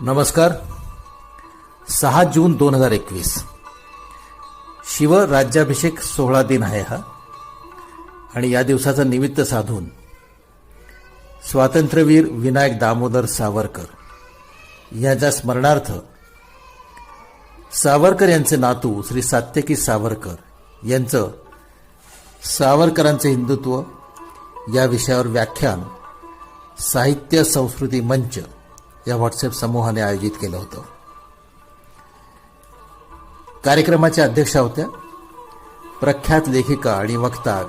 नमस्कार. 6 जून 2021 शिवराज्याभिषेक सोहळा दिन आहे हा. आणि या दिवसाचं निमित्त साधून स्वातंत्र्यवीर विनायक दामोदर सावरकर यांच्या स्मरणार्थ सावरकर यांचे नातू श्री सात्यकी सावरकर यांचं सावरकरांचे हिंदुत्व या विषयावर व्याख्यान साहित्य संस्कृती मंच या व्हॉट्सअप समूहाने आयोजित केलं होतं. कार्यक्रमाच्या अध्यक्षा होत्या प्रख्यात लेखिका आणि वक्ता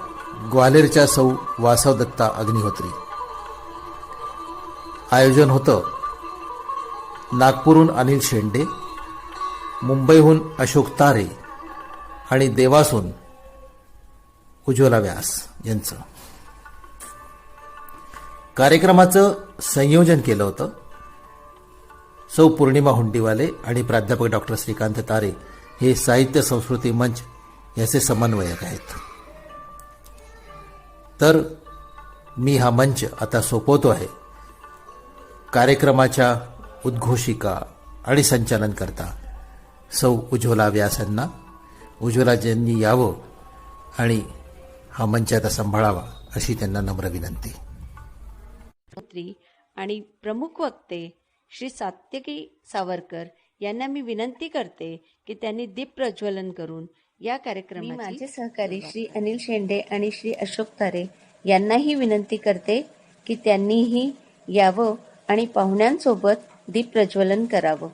ग्वाल्हेरच्या सौ वासवदत्ता अग्निहोत्री. आयोजन होतं नागपूरहून अनिल शेंडे, मुंबईहून अशोक तारे आणि देवासून उज्ज्वला व्यास यांचं. कार्यक्रमाचं संयोजन केलं होतं सौ पौर्णिमा हुंडीवाले आणि प्राध्यापक डॉक्टर श्रीकांत तारे हे साहित्य संस्कृती मंच याचे समन्वयक आहेत. तर मी हा मंच आता सोपवतो आहे. कार्यक्रमाच्या उद्घोषिका आणि संचालन करता सौ उज्ज्वला व्यास यांना उज्ज्वलाजींनी यावं आणि हा मंच आता सांभाळावा अशी त्यांना नम्र विनंती. आणि प्रमुख वक्ते श्री सात्यकी सावरकर यांना मी विनंती करते की त्यांनी दीप प्रज्वलन करून या कार्यक्रमाची. माझे सहकारी श्री अनिल शेंडे आणि श्री अशोक तारे यांनाही विनंती करते की त्यांनीही यावं आणि पाहुण्यांसोबत दीप प्रज्वलन करावं.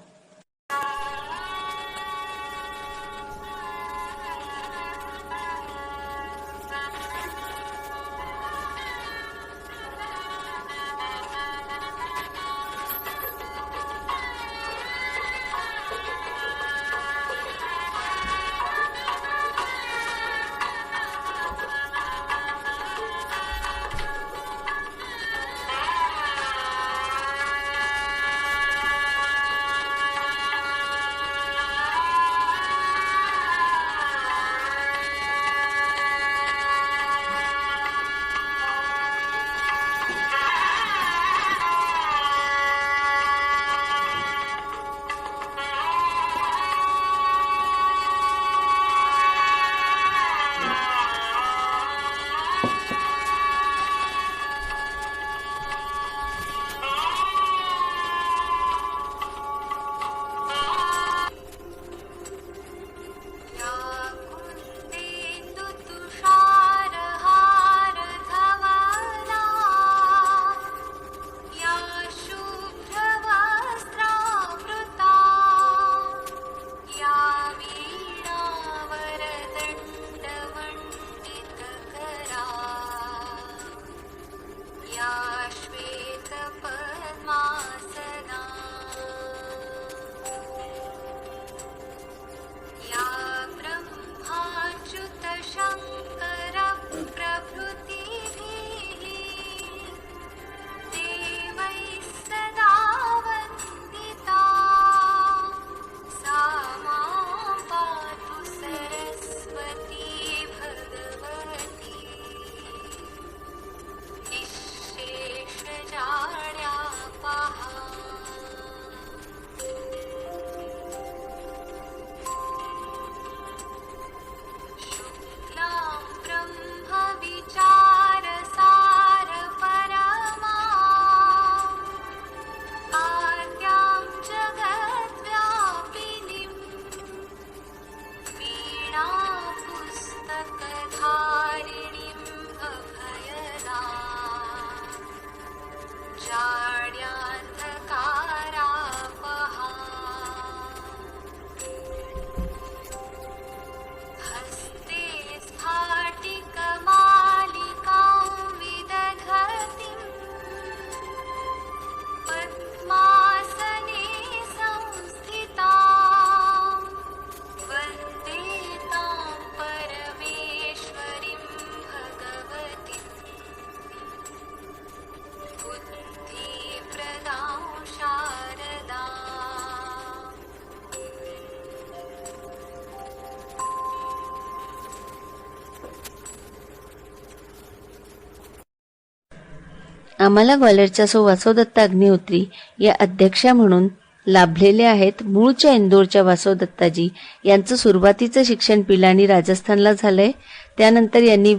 आम्हाला ग्वाल्हेरच्या सौ वासवदत्ता अग्निहोत्री या अध्यक्षा म्हणून लाभलेले आहेत. मूळच्या इंदोरच्या वासवदत्ताजी यांचं सुरुवातीचं शिक्षण पिलानी राजस्थानला झालंय. त्यानंतर यांनी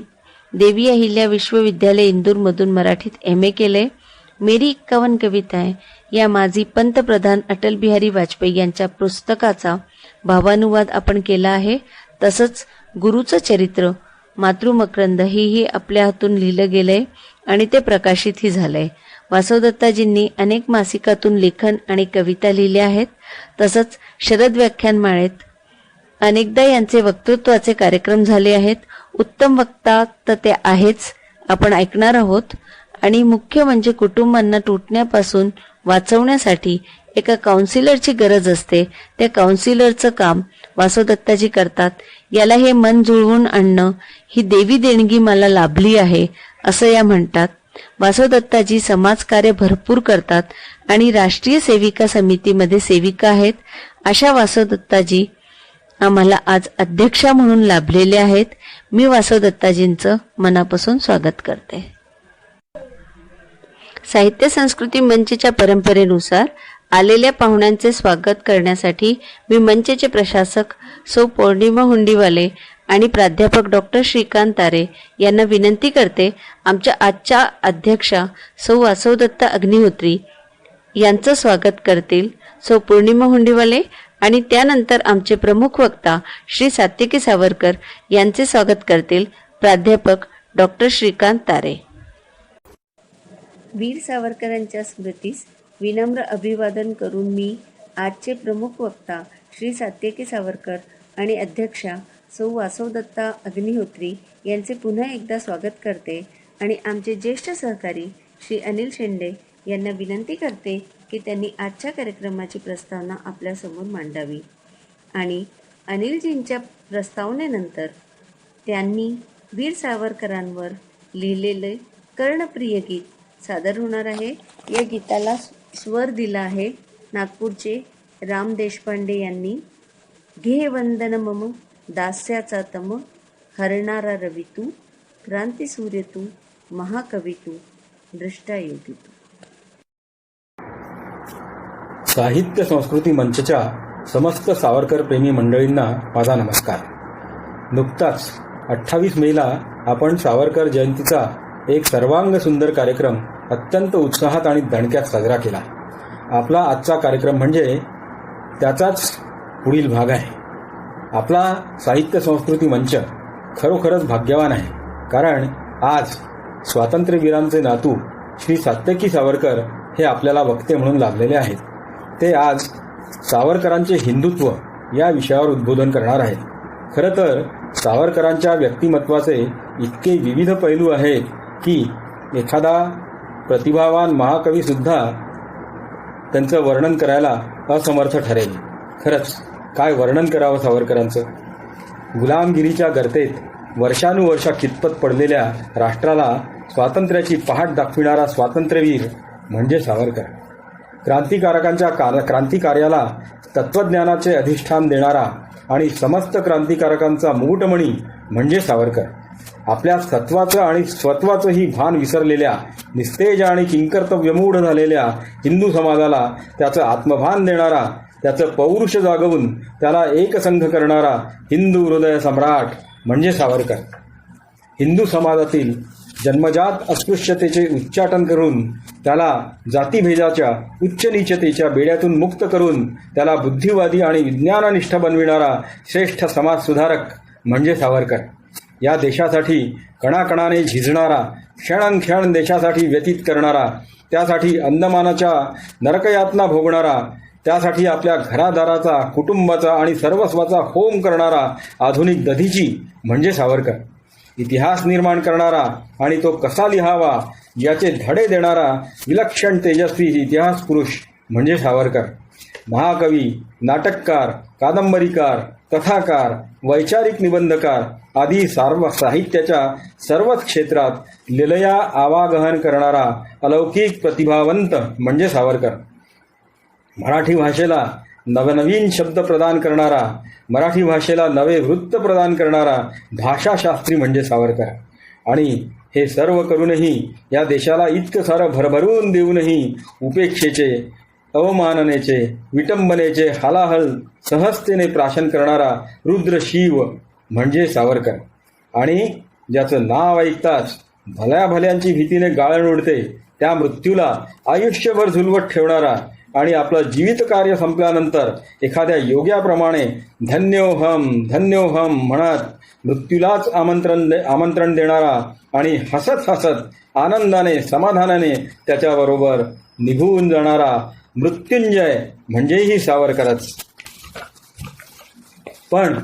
देवी अहिल्या विश्वविद्यालय इंदूरमधून मराठीत MA केले. मेरी 51 कविताएं या माजी पंतप्रधान अटल बिहारी वाजपेयी यांच्या पुस्तकाचा भावानुवाद आपण केला आहे. तसंच गुरुचं चरित्र मातृमकरंद ही आपल्या हातून लिहिलं गेलंय आणि ते प्रकाशितही झालंय. वासवदत्ताजींनी अनेक मासिकातून लेखन आणि कविता लिहिल्या आहेत. तसंच शरद व्याख्यानमाळेत अनेकदा यांचे वक्तृत्वाचे कार्यक्रम झाले आहेत. उत्तम वक्ता तर ते आहेच, आपण ऐकणार आहोत. आणि मुख्य म्हणजे कुटुंबांना तुटण्यापासून वाचवण्यासाठी एका काउन्सिलरची गरज असते. त्या काउन्सिलरचं काम वासवदत्ताजी करतात. याला हे मन जुळवून आणणं ही देवी देणगी मला लाभली आहे असं या म्हणतात. वासवदत्ताजी समाजकार्य भरपूर करतात आणि राष्ट्रीय सेविका समितीमध्ये सेविका आहेत. अशा वासवदत्ताजी आम्हाला आज अध्यक्षा म्हणून लाभलेले आहेत. मी वासवदत्ताजींचं मनापासून स्वागत करते. साहित्य संस्कृती मंचच्या परंपरेनुसार आलेल्या पाहुण्यांचे स्वागत करण्यासाठी मी मंचचे प्रशासक सौ पौर्णिमा हुंडीवाले आणि प्राध्यापक डॉक्टर श्रीकांत तारे यांना विनंती करते, आमच्या आजच्या अध्यक्षा सौ वासवदत्ता अग्निहोत्री यांचं स्वागत करतील सौ पौर्णिमा हुंडीवाले आणि त्यानंतर आमचे प्रमुख वक्ता श्री सात्यकी सावरकर यांचे स्वागत करतील प्राध्यापक डॉक्टर श्रीकांत तारे. वीर सावरकरांच्या स्मृतीस विनम्र अभिवादन करून मी आजचे प्रमुख वक्ता श्री सात्यकी सावरकर आणि अध्यक्षा सौ वासवदत्ता अग्निहोत्री यांचे पुन्हा एकदा स्वागत करते आणि आमचे ज्येष्ठ सहकारी श्री अनिल शेंडे यांना विनंती करते की त्यांनी आजच्या कार्यक्रमाची प्रस्तावना आपल्यासमोर मांडावी. आणि अनिलजींच्या प्रस्तावनेनंतर त्यांनी वीर सावरकरांवर लिहिलेले कर्णप्रिय गीत सादर होणार आहे. या गीताला स्वर दिला आहे नागपूरचे राम देशपांडे यांनी. घे वंदन मम दास्याचा तम, हरणारा रवी तू, क्रांतिसूर्य तू, महाकवी तू, दृष्टायोगी तू. साहित्य संस्कृती मंचच्या समस्त सावरकर प्रेमी मंडळींना माझा नमस्कार. नुकताच 28 मेला आपण सावरकर जयंतीचा एक सर्वांग सुंदर कार्यक्रम अत्यंत उत्साहात आणि दणक्यात साजरा केला. आपला आजचा कार्यक्रम म्हणजे त्याचाच पुढील भाग आहे. आपला साहित्य संस्कृती मंच खरोखरच भाग्यवान आहे, कारण आज स्वातंत्र्यवीरांचे नातू श्री सात्यकी सावरकर हे आपल्याला वक्ते म्हणून लाभलेले आहेत. ते आज सावरकरांचे हिंदुत्व या विषयावर उद्बोधन करणार आहेत. खरं तर सावरकरांच्या व्यक्तिमत्वाचे इतके विविध पैलू आहेत की एखादा प्रतिभावान महाकवी सुद्धा त्यांचं वर्णन करायला असमर्थ ठरेल. खरंच काय वर्णन करावं सावरकरांचं. गुलामगिरीच्या गर्तेत वर्षानुवर्षा कितपत पडलेल्या राष्ट्राला स्वातंत्र्याची पहाट दाखविणारा स्वातंत्र्यवीर म्हणजे सावरकर. क्रांतिकारकांच्या क्रांतिकार्याला तत्वज्ञानाचे अधिष्ठान देणारा आणि समस्त क्रांतिकारकांचा मुकुटमणी म्हणजे सावरकर. आपल्या सत्वाचं आणि स्वत्वाचंही भान विसरलेल्या, निस्तेज आणि किंकर्तव्यमूढ झालेल्या हिंदू समाजाला त्याचं आत्मभान देणारा, त्याचं पौरुष जागवून त्याला एकसंघ करणारा हिंदू हृदय सम्राट म्हणजे सावरकर. हिंदू समाजातील जन्मजात अस्पृश्यतेचे उच्चाटन करून त्याला जातीभेदाच्या उच्च नीचतेच्या बेड्यातून मुक्त करून त्याला बुद्धिवादी आणि विज्ञाननिष्ठ बनविणारा श्रेष्ठ समाजसुधारक म्हणजे सावरकर. या देशासाठी कणाकणाने झिजणारा, क्षणक्षण देशासाठी व्यतीत करणारा, त्यासाठी अंदमानाच्या नरकयातना भोगणारा, त्यासाठी आपल्या घरादाराचा, कुटुंबाचा आणि सर्वस्वाचा होम करणारा आधुनिक दधीची म्हणजे सावरकर. इतिहास निर्माण करणारा आणि तो कसा लिहावा याचे धडे देणारा विलक्षण तेजस्वी इतिहास पुरुष म्हणजे सावरकर. महाकवी, नाटककार, कादंबरीकार, कथाकार, वैचारिक निबंधकार आदी साहित्याच्या सर्वच क्षेत्रात लिलया आवागहन करणारा अलौकिक प्रतिभावंत म्हणजे सावरकर. मराठी भाषेला नवनवीन शब्द प्रदान करणारा, मराठी भाषेला नवे वृत्त प्रदान करणारा भाषाशास्त्री म्हणजे सावरकर. आणि हे सर्व करूनही, या देशाला इतकं सारं भरभरून देऊनही उपेक्षेचे, अवमाननेचे विटंबनेचे हालाहल सहजतेने प्राशन करणारा रुद्र शिव म्हणजे सावरकर. आणि ज्याचं नाव ऐकताच भल्या भल्यांची भीतीने गाळण उडते, त्या मृत्यूला आयुष्यभर झुलवत ठेवणारा आणि आपलं जीवित कार्य संपल्यानंतर एखाद्या योग्याप्रमाणे धन्योहम धन्योहम म्हणत मृत्यूलाच आमंत्रण देणारा आणि हसत हसत आनंदाने समाधानाने त्याच्याबरोबर निघून जाणारा मृत्युंजय म्हणजेही सावरकरच. पण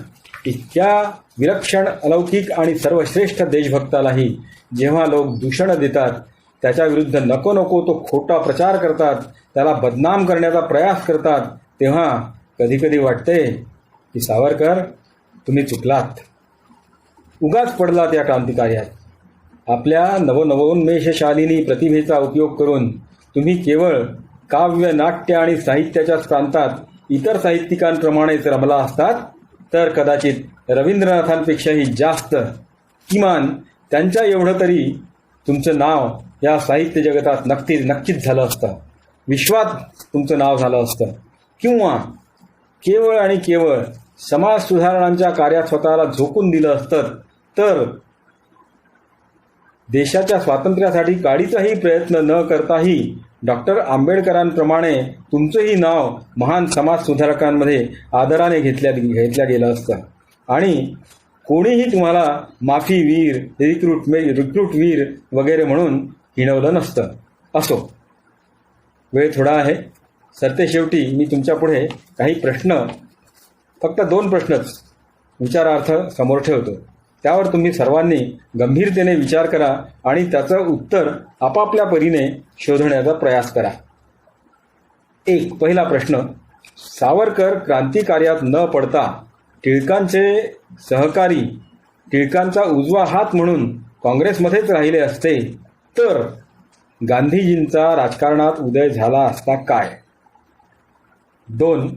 इतक्या विलक्षण अलौकिक आणि सर्वश्रेष्ठ देशभक्तालाही जेव्हा लोक दूषण देतात, त्याच्या विरुद्ध नको नको तो खोटा प्रचार करतात, त्याला बदनाम करण्याचा प्रयास करतात, तेव्हा कधीकधी वाटते की सावरकर तुम्ही चुकलात, उगाच पडलात या क्रांतिकार्यात. आपल्या नवोन्मेषशालिनी प्रतिभेचा उपयोग करून तुम्ही केवळ काव्य नाट्य आणि साहित्याच्याच प्रांतात इतर साहित्यिकांप्रमाणेच रमला असतात तर कदाचित रवींद्रनाथांपेक्षाही जास्त, किमान त्यांच्या एवढं तरी तुमचं नाव या साहित्य जगतात नक्कीच झालं असतं, विश्वात तुमचं नाव झालं असतं. किंवा केवळ आणि केवळ समाज सुधारणांच्या कार्यात स्वतःला झोकून दिलं असतं तर देशाच्या स्वातंत्र्यासाठी काडीचाही प्रयत्न न करताही डॉक्टर आंबेडकरांप्रमाणे तुमचंही नाव महान समाज सुधारकांमध्ये आदराने घेतल्या गेलं असतं आणि कोणीही तुम्हाला माफी वीर, रिक्रूट वीर वगैरे म्हणून हिणवलं नसतं. असो, वेळ थोडा आहे. सरतेशेवटी मी तुमच्यापुढे काही प्रश्न, फक्त 2 प्रश्नच विचारार्थ समोर ठेवतो. त्यावर तुम्ही सर्वांनी गंभीरतेने विचार करा आणि त्याचं उत्तर आपापल्या परीने शोधण्याचा प्रयास करा. 1. पहिला प्रश्न. सावरकर क्रांतिकार्यात न पडता टिळकांचे सहकारी, टिळकांचा उजवा हात म्हणून काँग्रेसमध्येच राहिले असते तर गांधीजींचा राजकारणात उदय झाला असता काय? 2.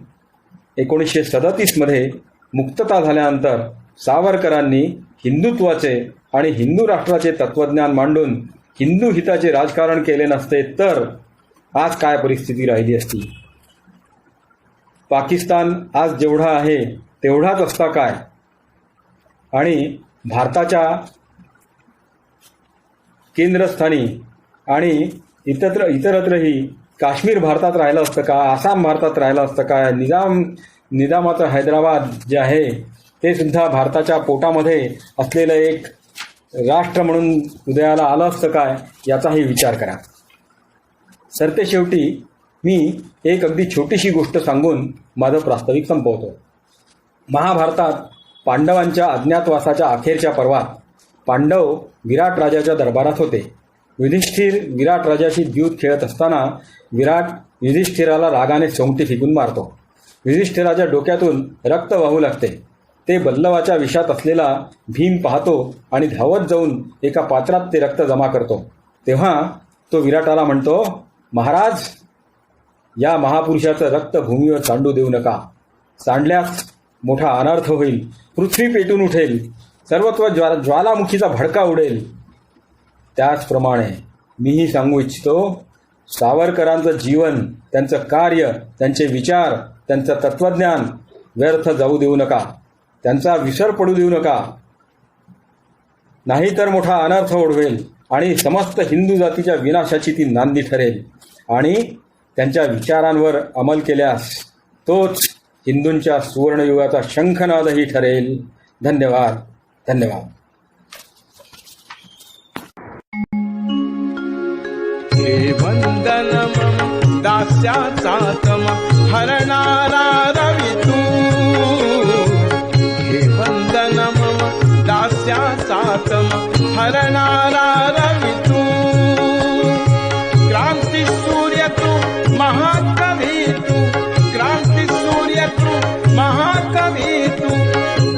1937 मध्ये मुक्तता झाल्यानंतर सावरकरांनी हिंदुत्वाचे आणि हिंदू राष्ट्राचे तत्वज्ञान मांडून हिंदू हिताचे राजकारण केले नसते तर आज काय परिस्थिती राहिली असती? पाकिस्तान आज जेवढा आहे तेवढाच असता काय? आणि भारताच्या केंद्रस्थानी आणि इतरत्रही काश्मीर भारतात राहिलं असतं का? आसाम भारतात राहिलं असतं का? निजामाचं हैदराबाद जे आहे ते सुद्धा भारताच्या पोटामध्ये असलेलं एक राष्ट्र म्हणून उदयाला आलं असतं काय? याचाही विचार करा. सरतेशेवटी मी एक अगदी छोटीशी गोष्ट सांगून माझं प्रास्ताविक संपवतो. महाभारतात पांडवांच्या अज्ञातवासाच्या अखेरच्या पर्वात पांडव विराट राजाच्या दरबारात होते. युधिष्ठिर विराट राजाशी द्यूत खेळत असताना विराट युधिष्ठिराला रागाने सोंगटी फेकून मारतो. युधिष्ठिराच्या डोक्यातून रक्त वाहू लागते. ते बल्लवाच्या विषात असलेला भीम पाहतो आणि धावत जाऊन एका पात्रात ते रक्त जमा करतो. तेव्हा तो विराटाला म्हणतो, महाराज, या महापुरुषाचं रक्त भूमीवर सांडू देऊ नका. सांडल्यास मोठा अनर्थ होईल, पृथ्वी पेटून उठेल, सर्वत्र ज्वालामुखीचा भडका उडेल. त्याचप्रमाणे मीही सांगू इच्छितो, सावरकरांचं जीवन, त्यांचं कार्य, त्यांचे विचार, त्यांचं तत्वज्ञान व्यर्थ जाऊ देऊ नका, त्यांचा विसर पडू देऊ नका. नाहीतर मोठा अनर्थ ओढवेल आणि समस्त हिंदू जातीच्या विनाशाची ती नांदी ठरेल. आणि त्यांच्या विचारांवर अंमल केल्यास तोच हिंदूंच्या सुवर्णयुगाचा शंखनादही ठरेल. धन्यवाद. धन्यवाद. हे वंदन मम दास्याचा तम हरणारा रवी तू. हे वंदन मम दास्याचा तम हरणारा रवी तू. क्रांती सूर्य तू महाकवी तू. क्रांती सूर्य तू महाकवी तू.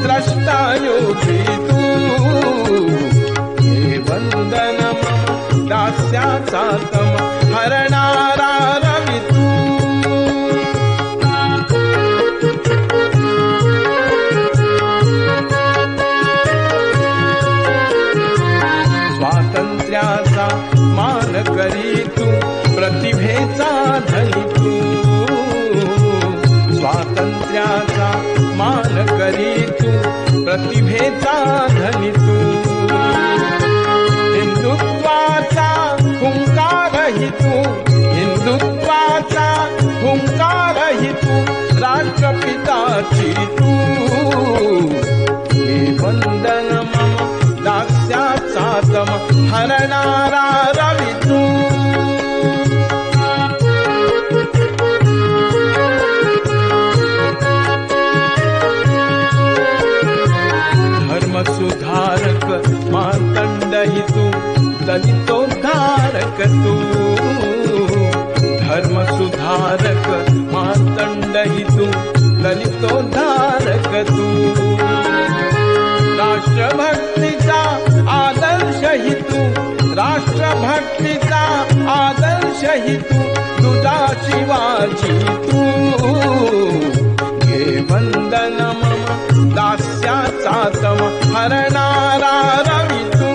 द्रष्टा योगी तू. हे वंदन मम दास्याचा तम हरणारा रवी तू. स्वातंत्र्याचा मान करी तू. प्रतिभेचा धनी तू. दास्याचा मान करी तू, प्रतिभेचा धनी तू. हिंदुत्वाचा हुंकारही तू, हिंदुत्वाचा हुंकारही तू, राष्ट्रपिताची तू. हे वंदन मम दास्याचा तम हरणारा रवी तू. धर्मसुधारक मार्तंडही तू, दलितोद्धारक तू. धर्मसुधारक मार्तंडही तू, दलितोद्धारक तू. राष्ट्रभक्तीचा आदर्शही तू, राष्ट्रभक्तीचा आदर्शही तू, तुझा शिवाजी तू. घे वंदन मम दास्याचा तम हरणारा रवी तू.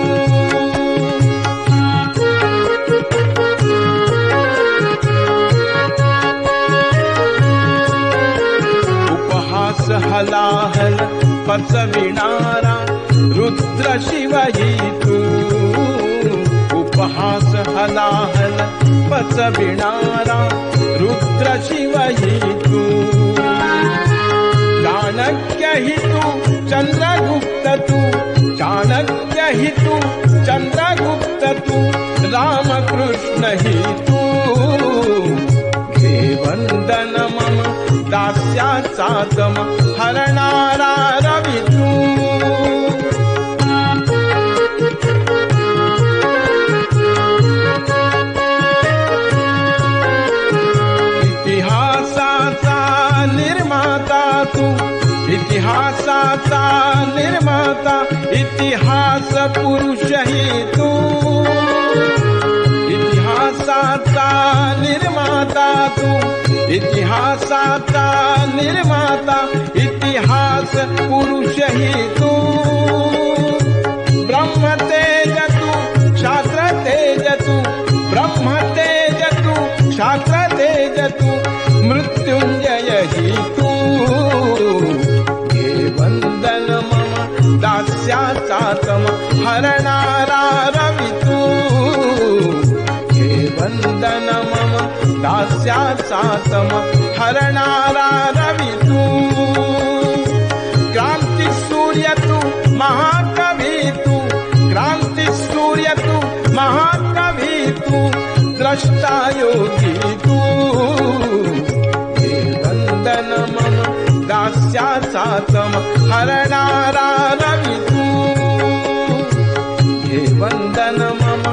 उपहास हलाहल पचविणारा रुद्र शिवही तू. उपहास हलाहल पचविणारा रुद्र शिवही तू. चाणक्यही तू चंद्रगुप्त तू, चाणक्यही तू चंद्रगुप्त तू, रामकृष्णही तू. घे वंदन मम दास्याचा तम हरणारा रवी तू. इतिहासाचा निर्माता तू, इतिहासाचा निर्माता, इतिहास पुरुषही तू. इतिहासाचा निर्माता तू, इतिहासाचा निर्माता, इतिहास पुरुषही तू. ब्रह्मतेज तू, शास्त्र तेज तू, ब्रह्मतेज तू, शास्त्र तेज तू, मृत्युंजयही तू. घे वंदन मम दास्याचा तम हरणारा रवी तू. घे वंदन मम दास्याचा तम हरणारा रवी तू. क्रांती सूर्य तू, महाकवी तू, क्रांती सूर्य तू, महाकवी तू, द्रष्टा योगी तू. हे वंदन मम दास्याचा तम हरणारा रवी तू. हे वंदन मम,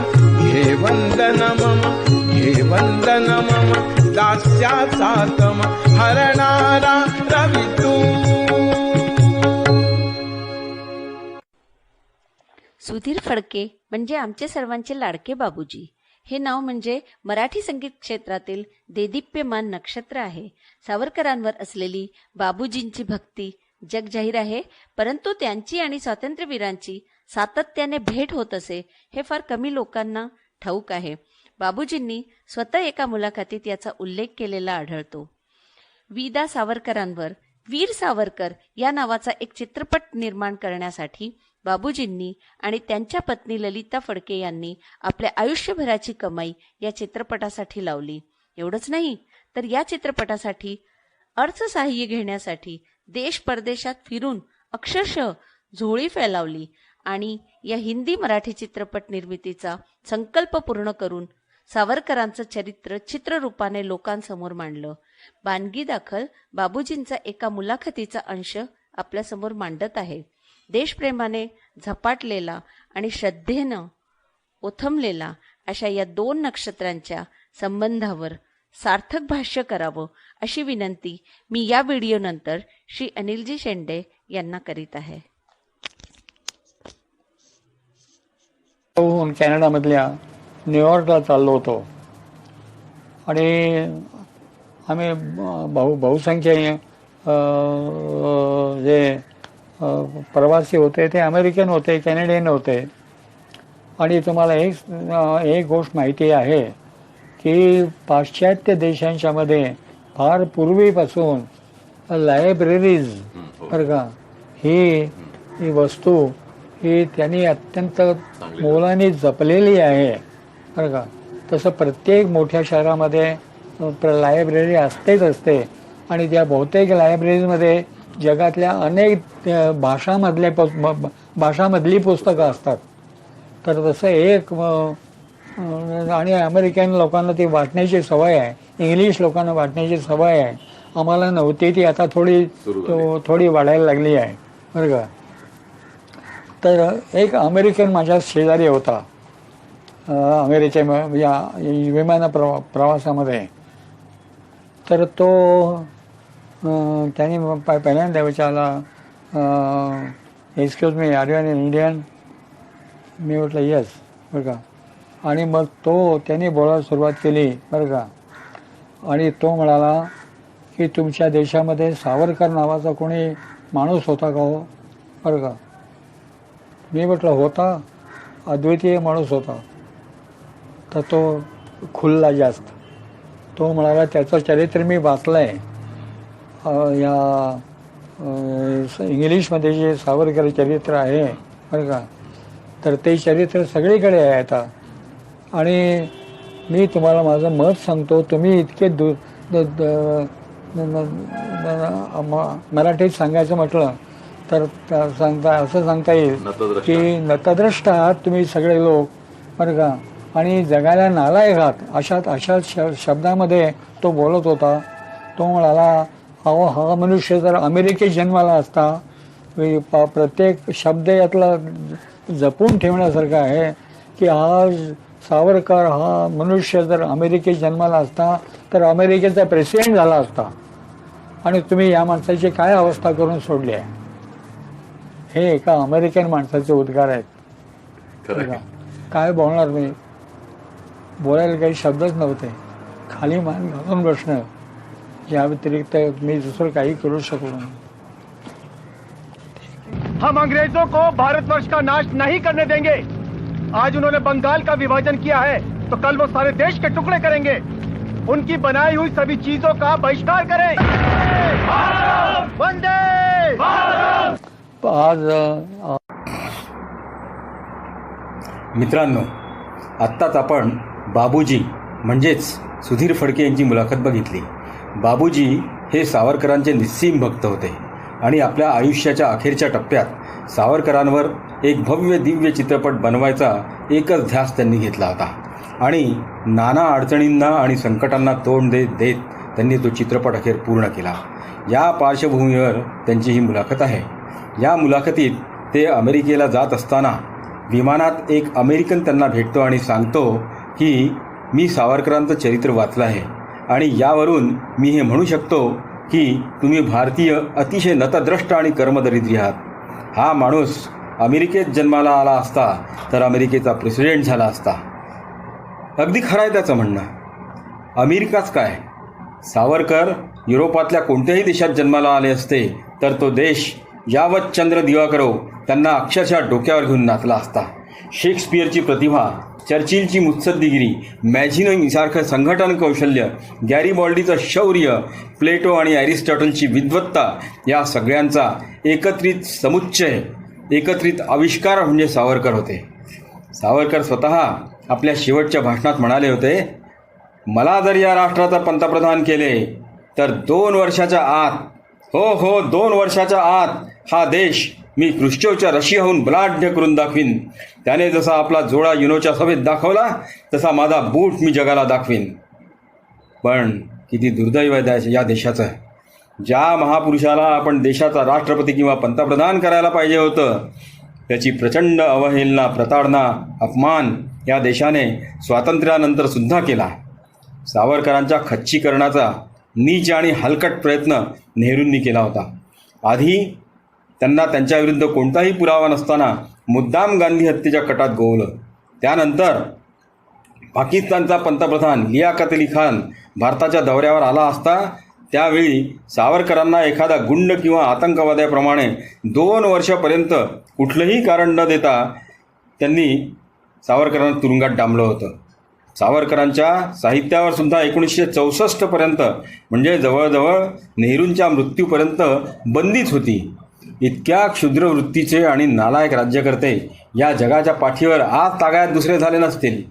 हे वंदन मम, हे वंदन मम दास्याचा तम हरणारा रवी तू. सुधीर फडके म्हणजे आमचे सर्वांचे लाडके बाबूजी. हे नाव म्हणजे मराठी संगीत क्षेत्रातील देदीप्यमान नक्षत्र आहे. सावरकरांवर असलेली बाबूजींची भक्ती जगजाहीर आहे, परंतु त्यांची आणि स्वातंत्र्यवीरांची सातत्याने भेट होत असे हे फार कमी लोकांना ठाऊक आहे. बाबूजींनी स्वतः एका मुलाखतीत याचा उल्लेख केलेला आढळतो. विदा सावरकरांवर वीर सावरकर या नावाचा एक चित्रपट निर्माण करण्यासाठी बाबूजींनी आणि त्यांच्या पत्नी ललिता फडके यांनी आपल्या आयुष्यभराची कमाई या चित्रपटासाठी लावली. एवढंच नाही तर या चित्रपटासाठी अर्थसहाय्य घेण्यासाठी देश परदेशात फिरून अक्षरशः झोळी फैलावली आणि या हिंदी मराठी चित्रपट निर्मितीचा संकल्प पूर्ण करून सावरकरांचं चरित्र चित्ररूपाने लोकांसमोर मांडलं. बानगी दाखल बाबूजींचा एका मुलाखतीचा अंश आपल्यासमोर मांडत आहे. देशप्रेमाने झपाटलेला आणि श्रद्धेनं ओथंबलेला अशा या दोन नक्षत्रांच्या संबंधावर सार्थक भाष्य करावं अशी विनंती मी या व्हिडिओनंतर श्री अनिलजी शेंडे यांना करीत आहे. कॅनडामधल्या न्यूयॉर्कला चाललो होतो आणि आम्ही बहुसंख्य जे प्रवासी होते ते अमेरिकन होते, कॅनेडियन होते. आणि तुम्हाला एक गोष्ट माहिती आहे की पाश्चात्य देशांच्या मध्ये फार पूर्वीपासून लायब्ररीज बरं का, ही वस्तू ही त्यांनी अत्यंत मोलाने जपलेली आहे बरं का. तसं प्रत्येक मोठ्या शहरामध्ये लायब्ररी असतेच असते आणि त्या बहुतेक लायब्ररीजमध्ये जगातल्या अनेक भाषामधली पुस्तकं असतात. तर तसं एक आणि अमेरिकन लोकांना ती वाचण्याची सवय आहे, इंग्लिश लोकांना वाचण्याची सवय आहे. आम्हाला नव्हती ती, आता थोडी वाढायला लागली आहे बरं का. तर एक अमेरिकन माझ्या शेजारी होता अमेरिकेच्या या विमान प्रवासामध्ये. तर तो त्याने पहिल्यांदा विचारला, excuse me, are you an Indian? मी म्हटलं येस बरं का. आणि मग त्याने बोलायला सुरुवात केली बरं का. आणि तो म्हणाला की तुमच्या देशामध्ये सावरकर नावाचा कोणी माणूस होता का हो बरं का. मी म्हटलं होता, अद्वितीय माणूस होता. तर तो खुलला जास्त. तो म्हणाला त्याचं चरित्र मी वाचलं आहे, या इंग्लिशमध्ये जे सावरकर चरित्र आहे बरं का. तर ते चरित्र सगळीकडे आहे आता. आणि मी तुम्हाला माझं मत सांगतो, तुम्ही इतके मराठीत सांगायचं म्हटलं तर असं सांगता येईल की नतद्रष्ट आहात तुम्ही सगळे लोक बरं का, आणि जगाला नालायक आहात. अशा शब्दामध्ये तो बोलत होता. तो म्हणाला, हा मनुष्य जर अमेरिकेत जन्माला असता, प्रत्येक शब्द यातला जपून ठेवण्यासारखा आहे की हा सावरकर हा मनुष्य जर अमेरिकेत जन्माला असता तर अमेरिकेचा प्रेसिडेंट झाला असता. आणि तुम्ही या माणसाची काय अवस्था करून सोडली आहे. हे एका अमेरिकन माणसाचे उद्गार आहेत. काय बोलणार मी, बोलायला काही शब्दच नव्हते. खाली मान घालून बसणं या व्यतिरिक्त मी दुसरं काही करू शकलो नाही. हम अंग्रेजों को भारतवर्ष का नाश नहीं करने देंगे. आज उन्होंने बंगाल का विभाजन किया है तो कल वो सारे देश के टुकड़े करेंगे. उनकी बनाई हुई सभी चीजों का बहिष्कार करें. वंदे आज मित्रांनो, आत्ताच आपण बाबूजी म्हणजेच सुधीर फडके यांची मुलाखत बघितली. बाबूजी हे सावरकरांचे निस्सीम भक्त होते आणि आपल्या आयुष्याच्या अखेरच्या टप्प्यात सावरकरांवर एक भव्य दिव्य चित्रपट बनवायचा एकच ध्यास त्यांनी घेतला होता. आणि नाना अडचणींना आणि संकटांना तोंड देत त्यांनी तो चित्रपट अखेर पूर्ण केला. या पार्श्वभूमीवर त्यांची ही मुलाखत आहे. या मुलाखतीत ते अमेरिकेला जात असताना विमानात एक अमेरिकन त्यांना भेटतो आणि सांगतो की मी सावरकरांचं चरित्र वाचलं आहे आणि यावरून मी हे म्हणू शकतो की तुम्ही भारतीय अतिशय नतद्रष्ट आणि कर्मदरिद्री आहात. हा माणूस अमेरिकेत जन्माला आला असता तर अमेरिकेचा प्रेसिडेंट झाला असता. अगदी खरं आहे त्याचं म्हणणं. अमेरिकाच काय, सावरकर युरोपातल्या कोणत्याही देशात जन्माला आले असते तर तो देश यावत चंद्र दिवाकरो त्यांना अक्षरशः डोक्यावर घेऊन नाचला असता. शेक्सपियरची प्रतिभा, चर्चिलची मुत्सद्दीगिरी, मॅझिनोसारखं संघटन कौशल्य, गॅरिबॉल्डीचं शौर्य, प्लेटो आणि ॲरिस्टॉटलची विद्वत्ता या सगळ्यांचा एकत्रित समुच्चय, एकत्रित आविष्कार म्हणजे सावरकर होते. सावरकर स्वतः आपल्या शेवटच्या भाषणात म्हणाले होते, मला जर या राष्ट्राचा पंतप्रधान केले तर 2 वर्षाच्या आत, 2 वर्षाच्या आत हा देश मी क्रुश्चोवच्या रशियाहून बलाढ्य करून दाखवीन. त्याने जसा आपला जोडा युनोच्या सभेत दाखवला तसा माझा बूट मी जगाला दाखवीन. पण किती दुर्दैव आहे या देशाचं. ज्या महापुरुषाला आपण देशाचा राष्ट्रपती किंवा पंतप्रधान करायला पाहिजे होतं त्याची प्रचंड अवहेलना, प्रताडणा, अपमान या देशाने स्वातंत्र्यानंतर सुद्धा केला. सावरकरांच्या खच्चीकरणाचा नीच आणि हलकट प्रयत्न नेहरूंनी केला होता. आधी त्यांना त्यांच्याविरुद्ध कोणताही पुरावा नसताना मुद्दाम गांधी हत्येच्या कटात गोवलं. त्यानंतर पाकिस्तानचा पंतप्रधान लियाकत अली खान भारताच्या दौऱ्यावर आला असता त्यावेळी सावरकरांना एखादा गुंड किंवा आतंकवाद्याप्रमाणे 2 वर्षापर्यंत कुठलंही कारण न देता त्यांनी सावरकरांना तुरुंगात डांबलं होतं. सावरकरांच्या साहित्यावर सुद्धा 1964 पर्यंत म्हणजे जवळजवळ नेहरूंच्या मृत्यूपर्यंत बंदीच होती. इतक्या क्षुद्र वृत्तीचे आणि नालायक राज्यकर्ते या जगाच्या पाठीवर आज तागायत दुसरे झाले नसतील.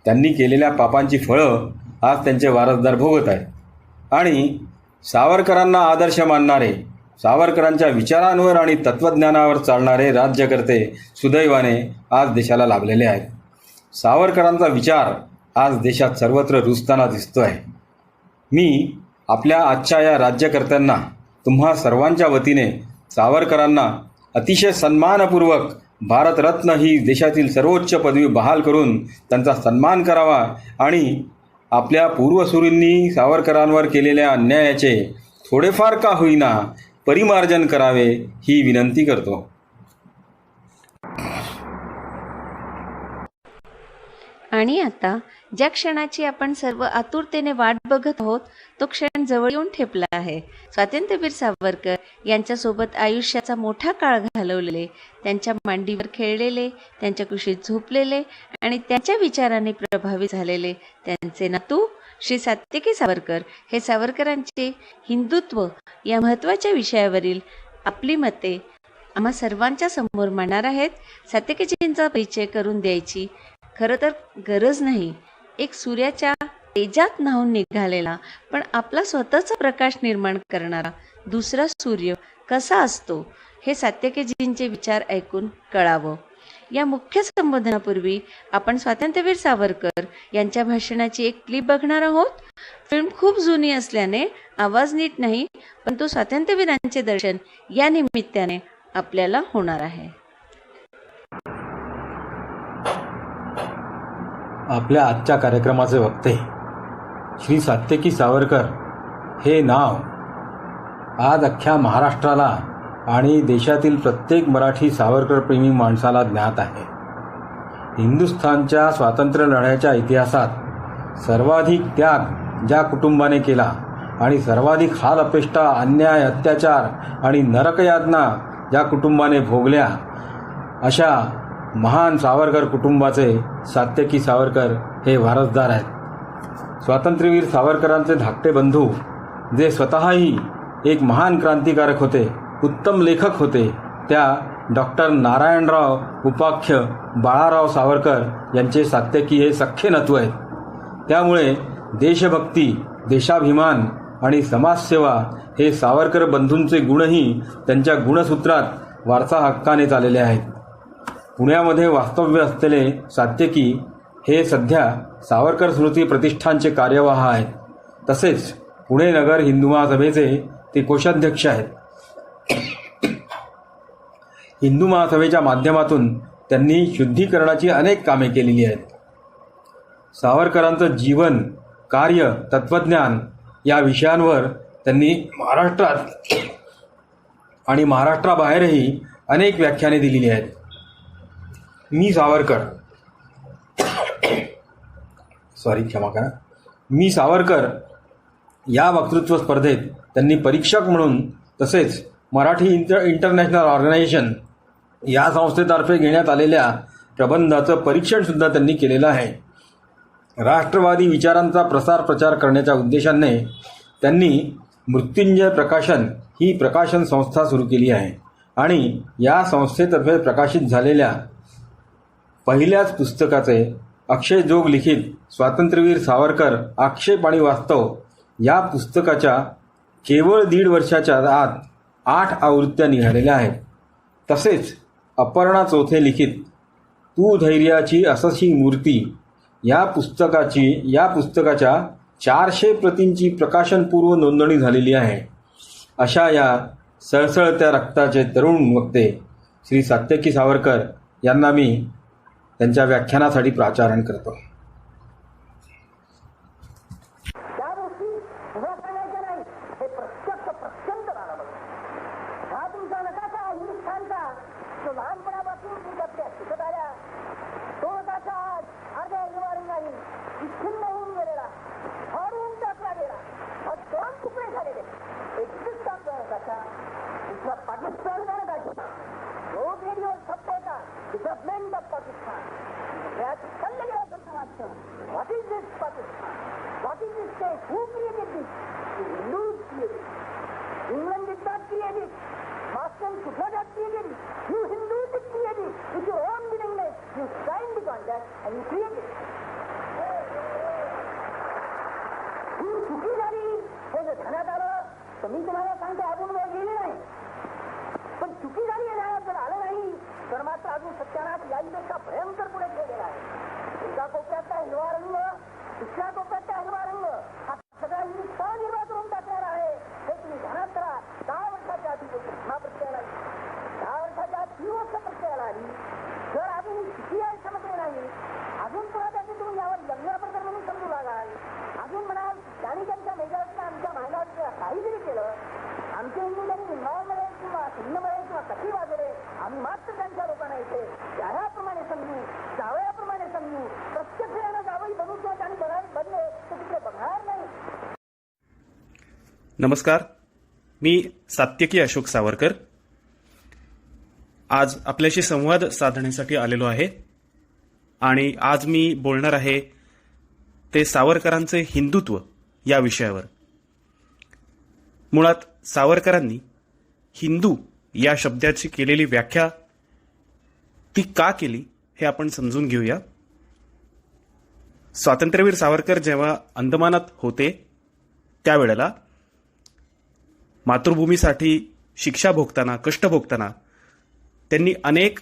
त्यांनी केलेल्या पापांची फळं आज त्यांचे वारसदार भोगत आहेत. आणि सावरकरांना आदर्श मानणारे, सावरकरांच्या विचारांवर आणि तत्त्वज्ञानावर चालणारे राज्यकर्ते सुदैवाने आज देशाला लाभलेले आहेत. सावरकरांचा विचार आज देशात सर्वत्र रुजताना दिसतोय. मी आपल्या आजच्या या राज्यकर्त्यांना तुम्हा सर्वांच्या वतीने सावरकरांना अतिशय सन्मानपूर्वक भारतरत्न ही देशातील सर्वोच्च पदवी बहाल करून त्यांचा सन्मान करावा आणि आपल्या पूर्वसुरींनी सावरकरांवर केलेल्या अन्यायाचे थोडेफार का होईना परिमार्जन करावे ही विनंती करतो. आणि आता ज्या क्षणाची आपण सर्व आतुरतेने वाट बघत आहोत तो क्षण जवळ येऊन ठेपला आहे. स्वातंत्र्यवीर सावरकर यांच्यासोबत आयुष्याचा मोठा काळ घालवलेले, त्यांच्या मांडीवर खेळलेले, त्यांच्या कुशीत झोपलेले आणि त्यांच्या विचाराने प्रभावित झालेले त्यांचे नातू श्री सात्यकी सावरकर हे सावरकरांचे हिंदुत्व या महत्त्वाच्या विषयावरील आपली मते आम्हा सर्वांच्या समोर मांडणार आहेत. सात्यकीजींचा परिचय करून द्यायची खरं तर गरज नाही. एक सूर्याच्या तेजात न्हाऊन निघालेला पण आपला स्वतःचा प्रकाश निर्माण करणारा दुसरा सूर्य कसा असतो हे सात्यकीजींचे विचार ऐकून कळावं. या मुख्य संबोधनापूर्वी आपण स्वातंत्र्यवीर सावरकर यांच्या भाषणाची एक क्लिप बघणार आहोत. फिल्म खूप जुनी असल्याने आवाज नीट नाही, परंतु स्वातंत्र्यवीरांचे दर्शन या निमित्ताने आपल्याला होणार आहे. आपल्या आजच्या कार्यक्रमाचे वक्ते श्री सात्यकी सावरकर हे नाव आज अख्ख्या महाराष्ट्राला आणि देशातील प्रत्येक मराठी सावरकरप्रेमी माणसाला ज्ञात आहे. हिंदुस्थानच्या स्वातंत्र्य लढ्याच्या इतिहासात सर्वाधिक त्याग ज्या कुटुंबाने केला आणि सर्वाधिक हाल अपेष्टा, अन्याय, अत्याचार आणि नरकयातना ज्या कुटुंबाने भोगल्या अशा महान सावरकर कुटुंबाचे सात्यकी सावरकर हे वारसदार आहेत. स्वातंत्र्यवीर सावरकरांचे धाकटे बंधू जे स्वतःही एक महान क्रांतिकारक होते, उत्तम लेखक होते, त्या डॉक्टर नारायणराव उपाख्य बाळाराव सावरकर यांचे सात्यकी हे सख्खे नातू आहेत. त्यामुळे देशभक्ती, देशाभिमान आणि समाजसेवा हे सावरकर बंधूंचे गुणही त्यांच्या गुणसूत्रात वारसा हक्काने आलेले आहेत. पुण्यामध्ये वास्तव्य असलेले सात्यकी हे सध्या सावरकर स्मृती प्रतिष्ठानचे कार्यवाह आहेत. तसेच पुणे नगर हिंदू महासभेचे ते कोषाध्यक्ष आहेत. हिंदू महासभेच्या माध्यमातून त्यांनी शुद्धीकरणाची अनेक कामे केलेली आहेत. सावरकरांचं जीवन, कार्य, तत्त्वज्ञान या विषयांवर त्यांनी महाराष्ट्रात आणि महाराष्ट्राबाहेरही अनेक व्याख्याने दिलेली आहेत. मी सावरकर या वक्तृत्व स्पर्धेत त्यांनी परीक्षक म्हणून तसेच मराठी इंटरनॅशनल ऑर्गनायझेशन या संस्थेतर्फे घेण्यात आलेल्या प्रबंधाचं परीक्षणसुद्धा त्यांनी केलेलं आहे. राष्ट्रवादी विचारांचा प्रचार करण्याच्या उद्देशाने त्यांनी मृत्युंजय प्रकाशन ही प्रकाशन संस्था सुरू केली आहे आणि या संस्थेतर्फे प्रकाशित झालेल्या पहिल्याच पुस्तकाचे अक्षय जोग लिखित स्वातंत्र्यवीर सावरकर आक्षेप आणि वास्तव या पुस्तकाच्या केवळ 1.5 वर्षाच्या आत 8 आवृत्त्या निघालेल्या आहेत. तसेच अपर्णा चौथे लिखित तू धैर्याची असशी मूर्ती या पुस्तकाच्या 400 प्रतींची प्रकाशनपूर्व नोंदणी झालेली आहे. अशा या सळसळत्या रक्ताचे तरुण वक्ते श्री सात्यकी सावरकर यांना मी त्यांच्या व्याख्यानासाठी प्राचारण करतो. त्या गोष्टी उभ्या करायच्या नाही, हे प्रत्यक्ष प्रचंड राहणार. हा तुमचा नकाशा हिंदुस्थानचा तो लहानपणापासून तुमच्या शिकत आल्या तो नकाशा आज अर्ध्या निवारी नाही, विच्छिन्न होऊन गेलेला, फाडून टाकला गेला, आज 2 तुकडे झालेले. एकविसाचा नकाशा, दुसरा पाकिस्तानचा नकाशा, रोड रेडिओ सभ्यता, डेव्हलपमेंट ऑफ पाकिस्तान, यात चालले गेला केलाय आणि क्रिया केली. ही चुकी झाली हे जर ध्यानात आलं तर मी तुम्हाला सांगतो अजून वर गेले नाही, पण चुकी झाली हे ध्यानात जर आलं नाही तर मात्र अजून सत्यानाश याहीपेक्षा भयंकर पुढे गेलेला आहे. एका कोपऱ्यातला हिरवा रंग दुसऱ्या कोपऱ्यातला हिरवा रंग हा सगळा हिरवा करून टाकणार आहे. हे तुम्ही ध्यानात करा. 10 वर्षाच्या आधी प्रत्ययाला 10 वर्षाच्या आत 3 वर्ष प्रत्ययाला आली जर अजून चुकी आहे समजले नाही, अजून पुन्हा त्याचे तुम्ही यावर लग्नाप्रकार म्हणून समजू लागाल, अजून म्हणाल त्यांनी त्यांच्या मेजरला आमच्या मागावर काही जरी केलं, आमच्या हिंदू त्यांनी निंबाळमध्ये किंवा सिंधमध्ये किंवा कशी वाजले, आम्ही मात्र त्यांच्या लोकांना इथे त्याप्रमाणे समजू, जावयाप्रमाणे समजू. प्रत्यक्ष यानं जावई बनू किंवा त्यांनी बनले तर तिथे बघणार नाही. नमस्कार, मी सात्यकी अशोक सावरकर आज आपल्याशी संवाद साधण्यासाठी आलेलो आहे आणि आज मी बोलणार आहे ते सावरकरांचे हिंदुत्व या विषयावर. मुळात सावरकरांनी हिंदू या शब्दाची केलेली व्याख्या ती का केली हे आपण समजून घेऊया. स्वातंत्र्यवीर सावरकर जेव्हा अंदमानात होते त्यावेळेला मातृभूमीसाठी शिक्षा भोगताना, कष्ट भोगताना त्यांनी अनेक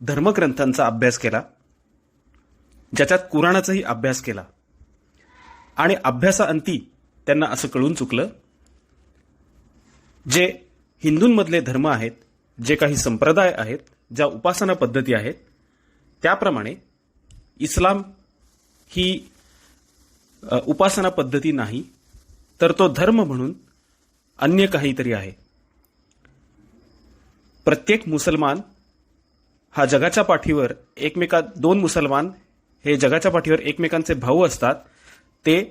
धर्मग्रंथांचा अभ्यास केला, ज्याच्यात कुराणाचाही अभ्यास केला आणि अभ्यासाअंती त्यांना असं कळून चुकलं जे हिंदूंमधले धर्म आहेत, जे काही संप्रदाय आहेत, ज्या उपासना पद्धती आहेत, त्याप्रमाणे इस्लाम ही उपासना पद्धती नाही, तर तो धर्म म्हणून अन्य काहीतरी आहे. प्रत्येक मुसलमान हा जगाच्या पाठीवर दोन मुसलमान हे जगाच्या पाठीवर एकमेकांचे भाऊ असतात, ते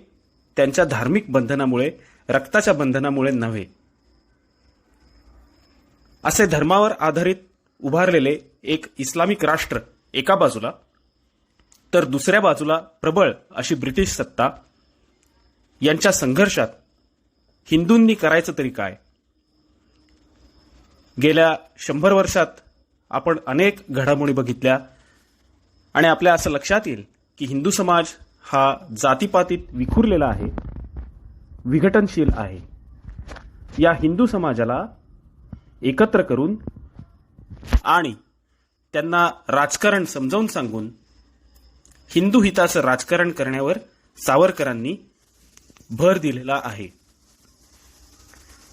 त्यांच्या धार्मिक बंधनामुळे, रक्ताच्या बंधनामुळे नव्हे. असे धर्मावर आधारित उभारलेले एक इस्लामिक राष्ट्र एका बाजूला, तर दुसऱ्या बाजूला प्रबळ अशी ब्रिटिश सत्ता, यांच्या संघर्षात हिंदूंनी करायचं तरी काय. गेल्या 100 वर्षात आपण अनेक घडामोडी बघितल्या आणि आपल्या असं लक्षात येईल की हिंदू समाज हा जातीपातीत विखुरलेला आहे, विघटनशील आहे. या हिंदू समाजाला एकत्र करून आणि त्यांना राजकारण समजावून सांगून हिंदू हिताचं राजकारण करण्यावर सावरकरांनी भर दिलेला आहे.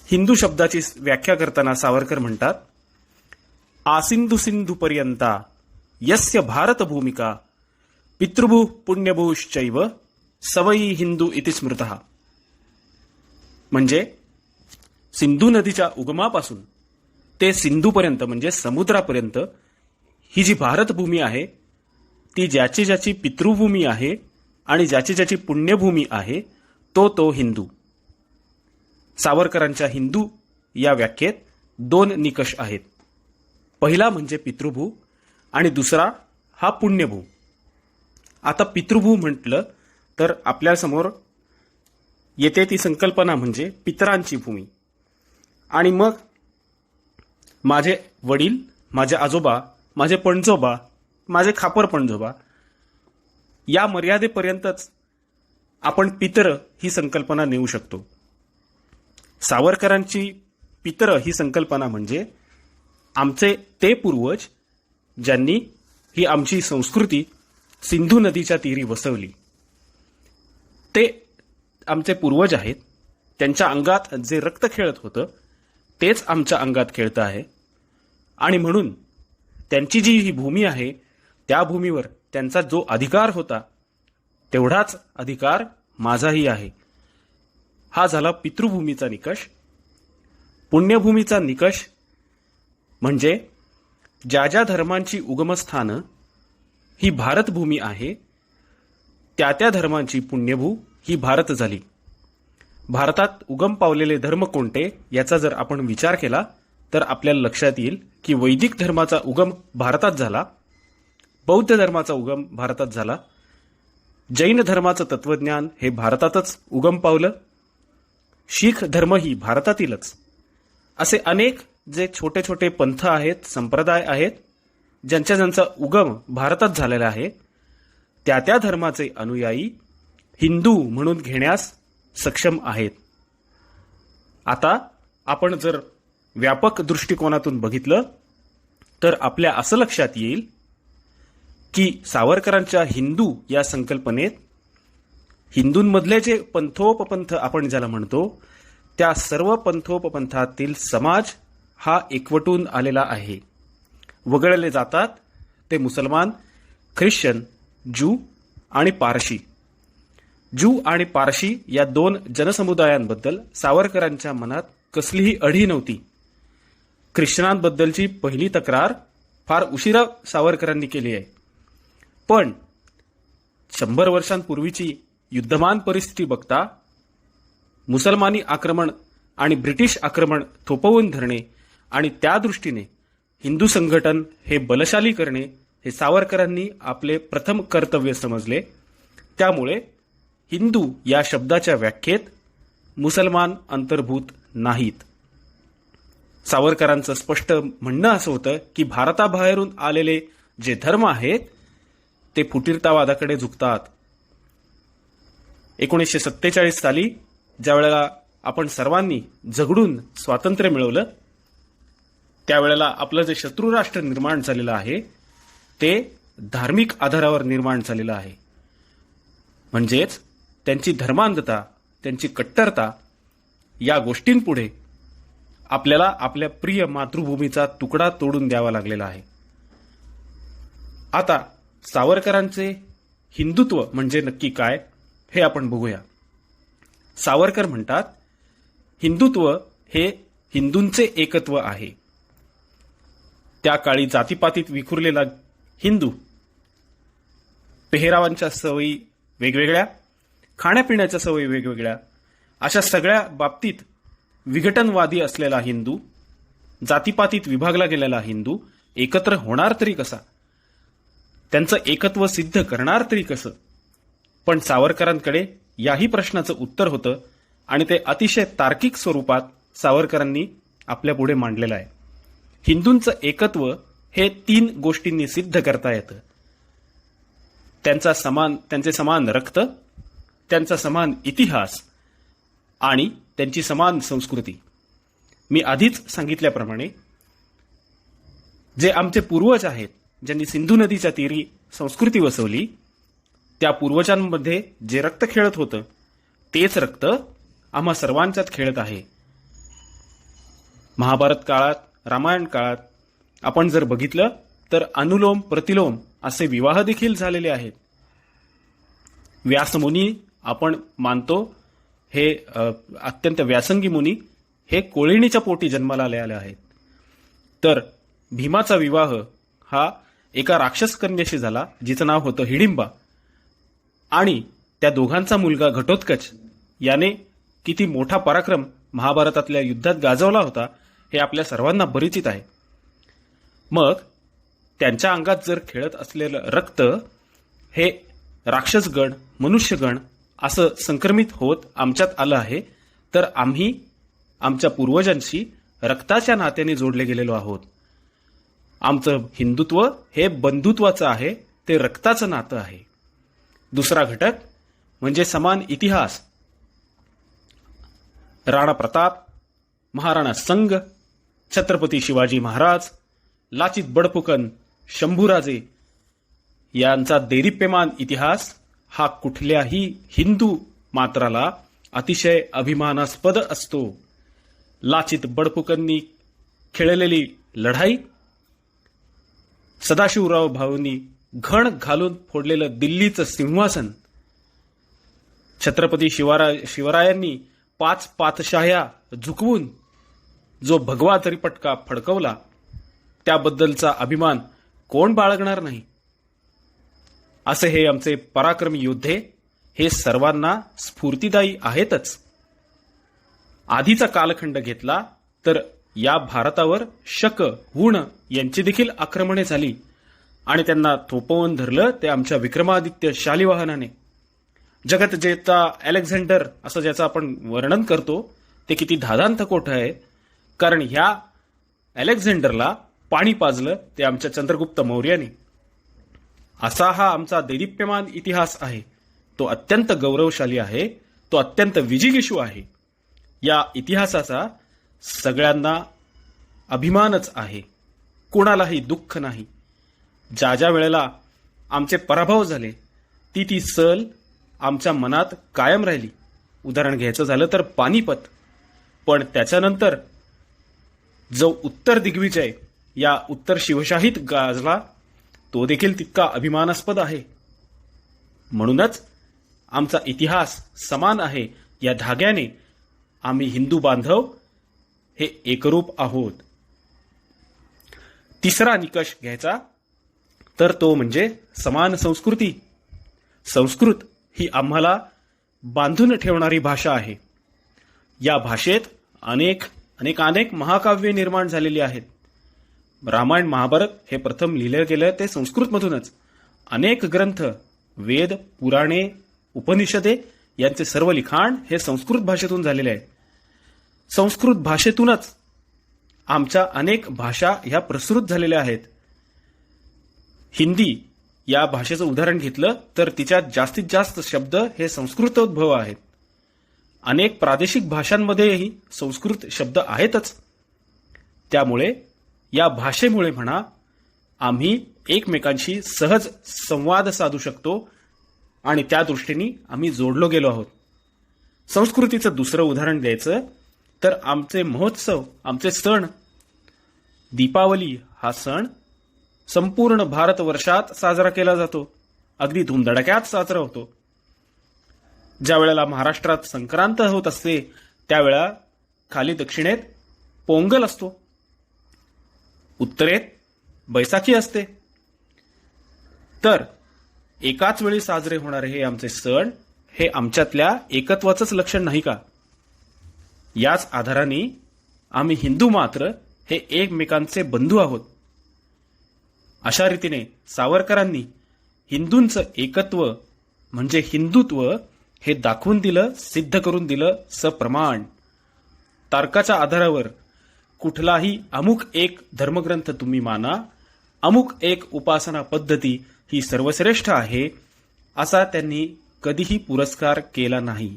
हिंदू शब्दाची व्याख्या करताना सावरकर म्हणतात, आसिंधु सिंधू पर्यंता यस्य भारत भूमिका पितृभू पुण्यभूश्चैव सवयी हिंदू इति स्मृतः. म्हणजे सिंधू नदीच्या उगमापासून ते सिंधूपर्यंत म्हणजे समुद्रापर्यंत ही जी भारतभूमी आहे ती ज्याची ज्याची पितृभूमी आहे आणि ज्याची ज्याची पुण्यभूमी आहे तो हिंदू. सावरकरांच्या हिंदू या व्याख्येत 2 निकष आहेत. पहिला म्हणजे पितृभू आणि दुसरा हा पुण्यभू. आता पितृभू म्हटलं तर आपल्यासमोर येते ती संकल्पना म्हणजे पितरांची भूमी. आणि मग माझे वडील, माझे आजोबा, माझे पणजोबा, माझे खापर पणजोबा या मर्यादेपर्यंतच आपण पितर ही संकल्पना नेऊ शकतो. सावरकरांची पितर ही संकल्पना म्हणजे आमचे ते पूर्वज ज्यांनी ही आमची संस्कृती सिंधू नदीच्या तीरी वसवली. ते आमचे पूर्वज आहेत. त्यांच्या अंगात जे रक्त खेळत होतं तेच आमच्या अंगात खेळतं आहे आणि म्हणून त्यांची जी ही भूमी आहे त्या भूमीवर त्यांचा जो अधिकार होता तेवढाच अधिकार माझाही आहे. हा झाला पितृभूमीचा निकष. पुण्यभूमीचा निकष म्हणजे ज्या ज्या धर्मांची उगमस्थानं ही भारतभूमी आहे त्या त्या धर्मांची पुण्यभू ही भारत झाली. भारतात उगम पावलेले धर्म कोणते याचा जर आपण विचार केला तर आपल्याला लक्षात येईल की वैदिक धर्माचा उगम भारतात झाला, बौद्ध धर्माचा उगम भारतात झाला, जैन धर्माचं तत्वज्ञान हे भारतातच उगम पावलं, शीख धर्मही भारतातीलच. असे अनेक जे छोटे छोटे पंथ आहेत, संप्रदाय आहेत, ज्यांचा उगम भारतात झालेला आहे त्या त्या धर्माचे अनुयायी हिंदू म्हणून घेण्यास सक्षम आहेत. आता आपण जर व्यापक दृष्टिकोनातून बघितलं तर आपल्या असं लक्षात येईल की सावरकरांच्या हिंदू या संकल्पनेत हिंदूंमधले जे पंथोपपंथ आपण ज्याला म्हणतो त्या सर्व पंथोपपंथातील समाज हा एकवटून आलेला आहे. वगळले जातात ते मुसलमान, ख्रिश्चन, ज्यू आणि पारशी. ज्यू आणि पारशी या दोन जनसमुदायांबद्दल सावरकरांच्या मनात कसलीही अढी नव्हती. ख्रिश्चनांबद्दलची पहिली तक्रार फार उशिरा सावरकरांनी केली आहे. पण 100 वर्षांपूर्वीची युद्धमान परिस्थिती बघता मुसलमानी आक्रमण आणि ब्रिटिश आक्रमण थोपवून धरणे आणि त्या दृष्टीने हिंदू संघटन हे बलशाली करणे हे सावरकरांनी आपले प्रथम कर्तव्य समजले. त्यामुळे हिंदू या शब्दाच्या व्याख्येत मुसलमान अंतर्भूत नाहीत. सावरकरांचं स्पष्ट म्हणणं असं होतं की भारताबाहेरून आलेले जे धर्म आहेत ते फुटीरतावादाकडे झुकतात. 1947 साली ज्यावेळेला आपण सर्वांनी झगडून स्वातंत्र्य मिळवलं त्यावेळेला आपलं जे शत्रुराष्ट्र निर्माण झालेलं आहे ते धार्मिक आधारावर निर्माण झालेलं आहे. म्हणजेच त्यांची धर्मांधता, त्यांची कट्टरता या गोष्टींपुढे आपल्याला आपल्या प्रिय मातृभूमीचा तुकडा तोडून द्यावा लागलेला आहे. आता सावरकरांचे हिंदुत्व म्हणजे नक्की काय हे आपण बघूया. सावरकर म्हणतात हिंदुत्व हे हिंदूंचे एकत्व आहे. त्या काळी जातीपातीत विखुरलेला हिंदू पेहरावांच्या सवयी वेगवेगळ्या, खाण्यापिण्याच्या सवयी वेगवेगळ्या, अशा सगळ्या बाबतीत विघटनवादी असलेला हिंदू, जातीपातीत विभागला गेलेला हिंदू एकत्र होणार तरी कसा, त्यांचं एकत्व सिद्ध करणार तरी कसं. पण सावरकरांकडे याही प्रश्नाचं उत्तर होतं आणि ते अतिशय तार्किक स्वरूपात सावरकरांनी आपल्या पुढे मांडलेलं आहे. हिंदूंचं एकत्व हे 3 गोष्टींनी सिद्ध करता येतं. त्यांचे समान रक्त, त्यांचा समान इतिहास आणि त्यांची समान संस्कृती. मी आधीच सांगितल्याप्रमाणे जे आमचे पूर्वज आहेत ज्यांनी सिंधू नदीच्या तीरी संस्कृती वसवली त्या पूर्वजांमध्ये जे रक्त खेळत होतं तेच रक्त आम्हा सर्वांच्यात खेळत आहे. महाभारत काळात, रामायण काळात आपण जर बघितलं तर अनुलोम प्रतिलोम असे विवाह देखील झालेले आहेत. व्यासमुनी आपण मानतो हे अत्यंत व्यासंगी मुनी हे कोळिणीच्या पोटी जन्माला आलेले आहेत. तर भीमाचा विवाह हा एका राक्षस कन्येशी झाला जिचं नाव होतं हिडिंबा आणि त्या दोघांचा मुलगा घटोत्कच याने किती मोठा पराक्रम महाभारतातल्या युद्धात गाजवला होता हे आपल्या सर्वांना परिचित आहे. मग त्यांच्या अंगात जर खेळत असलेलं रक्त हे राक्षसगण, मनुष्यगण असं संक्रमित होत आमच्यात आलं आहे तर आम्ही आमच्या पूर्वजांशी रक्ताच्या नात्याने जोडले गेलेलो आहोत. आमचं हिंदुत्व हे बंधुत्वाचं आहे, ते रक्ताचं नातं आहे. दुसरा घटक म्हणजे समान इतिहास. राणा प्रताप, महाराणा संग, छत्रपती शिवाजी महाराज, लाचित बडफुकन, शंभूराजे यांचा देदीप्यमान इतिहास हा कुठल्याही हिंदू मात्राला अतिशय अभिमानास्पद असतो. लाचित बडफुकननी खेळलेली लढाई, सदाशिवराव भाऊंनी घण घालून फोडलेलं दिल्लीचं सिंहासन, छत्रपती शिवरायांनी 5 पातशाह्या झुकवून जो भगवा तरीपटका फडकवला त्याबद्दलचा अभिमान कोण बाळगणार नाही. असे हे आमचे पराक्रमी योद्धे हे सर्वांना स्फूर्तिदायी आहेतच. आधीचा कालखंड घेतला तर या भारतावर शक, हुण यांची देखील आक्रमणे झाली आणि त्यांना थोपवून धरलं ते आमच्या विक्रमादित्य शालिवाहनाने. जगतजेता अलेक्झांडर असं ज्याचं आपण वर्णन करतो ते किती धादांत कोठं आहे, कारण ह्या अलेक्झांडरला पाणी पाजलं ते आमच्या चंद्रगुप्त मौर्याने. असा हा आमचा दैदिप्यमान इतिहास आहे. तो अत्यंत गौरवशाली आहे. तो अत्यंत विजिगीषू आहे. या इतिहासाचा सगळ्यांना अभिमानच आहे. कोणालाही दुःख नाही. ज्या ज्या वेळेला आमचे पराभव झाले ती सल आमच्या मनात कायम राहिली. उदाहरण घ्यायचं झालं तर पानिपत. पण त्याच्यानंतर जो उत्तर दिग्विजय या उत्तर शिवशाहीत गाजला तो देखील तितका अभिमानास्पद आहे. म्हणूनच आमचा इतिहास समान आहे. या धाग्याने आम्ही हिंदू बांधव हे एकरूप आहोत. तिसरा निकष घ्यायचा तर तो म्हणजे समान संस्कृती. संस्कृत ही आम्हाला बांधून ठेवणारी भाषा आहे. या भाषेत अनेक महाकाव्ये निर्माण झालेली आहेत. रामायण महाभारत हे प्रथम लिहिलं गेलं ते संस्कृतमधूनच. अनेक ग्रंथ, वेद, पुराणे, उपनिषदे यांचे सर्व लिखाण हे संस्कृत भाषेतून झालेले आहे. संस्कृत भाषेतूनच आमच्या अनेक भाषा ह्या प्रसृत झालेल्या आहेत. हिंदी या भाषेचं उदाहरण घेतलं तर तिच्यात जास्तीत जास्त शब्द हे संस्कृतोद्भव आहेत. अनेक प्रादेशिक भाषांमध्येही संस्कृत शब्द आहेतच. त्यामुळे या भाषेमुळे म्हणा आम्ही एकमेकांशी सहज संवाद साधू शकतो आणि त्या दृष्टीने आम्ही जोडलो गेलो आहोत. संस्कृतीचं दुसरं उदाहरण द्यायचं तर आमचे महोत्सव, आमचे सण. दीपावली हा सण संपूर्ण भारतवर्षात साजरा केला जातो. अगदी धूमधडाक्यात साजरा होतो. ज्या वेळेला महाराष्ट्रात संक्रांत होत असते त्यावेळा खाली दक्षिणेत पोंगल असतो. उत्तरेत बैसाखी असते. तर एकाच वेळी साजरे होणारे हे आमचे सण हे आमच्यातल्या एकत्वाचंच लक्षण नाही का? याच आधाराने आम्ही हिंदू मात्र हे एकमेकांचे बंधू आहोत. अशा रीतीने सावरकरांनी हिंदूंचं एकत्व म्हणजे हिंदुत्व हे दाखवून दिलं, सिद्ध करून दिलं सप्रमाण. तारकाच्या आधारावर कुठलाही अमुक एक धर्मग्रंथ तुम्ही माना, अमुक एक उपासना पद्धती ही सर्वश्रेष्ठ आहे असा त्यांनी कधीही पुरस्कार केला नाही.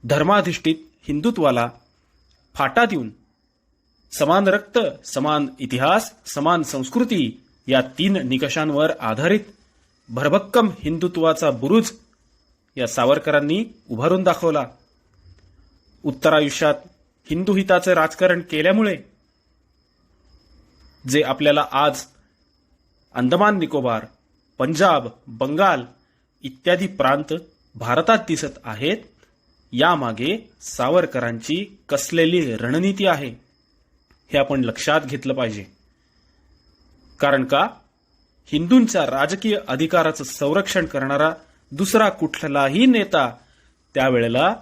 धर्माधिष्ठित हिंदुत्वाला फाटा देऊन समान रक्त, समान इतिहास, समान संस्कृती या 3 निकषांवर आधारित भरभक्कम हिंदुत्वाचा बुरुज या सावरकरांनी उभारून दाखवला. उत्तरायुष्यात हिंदू हिताचं राजकारण केल्यामुळे जे आपल्याला आज अंदमान निकोबार, पंजाब, बंगाल इत्यादी प्रांत भारतात दिसत आहेत, यामागे सावरकरांची कसलेली रणनीती आहे हे आपण लक्षात घेतलं पाहिजे. कारण का हिंदूंच्या राजकीय अधिकाराचं संरक्षण करणारा दुसरा कुठलाही नेता त्यावेळेला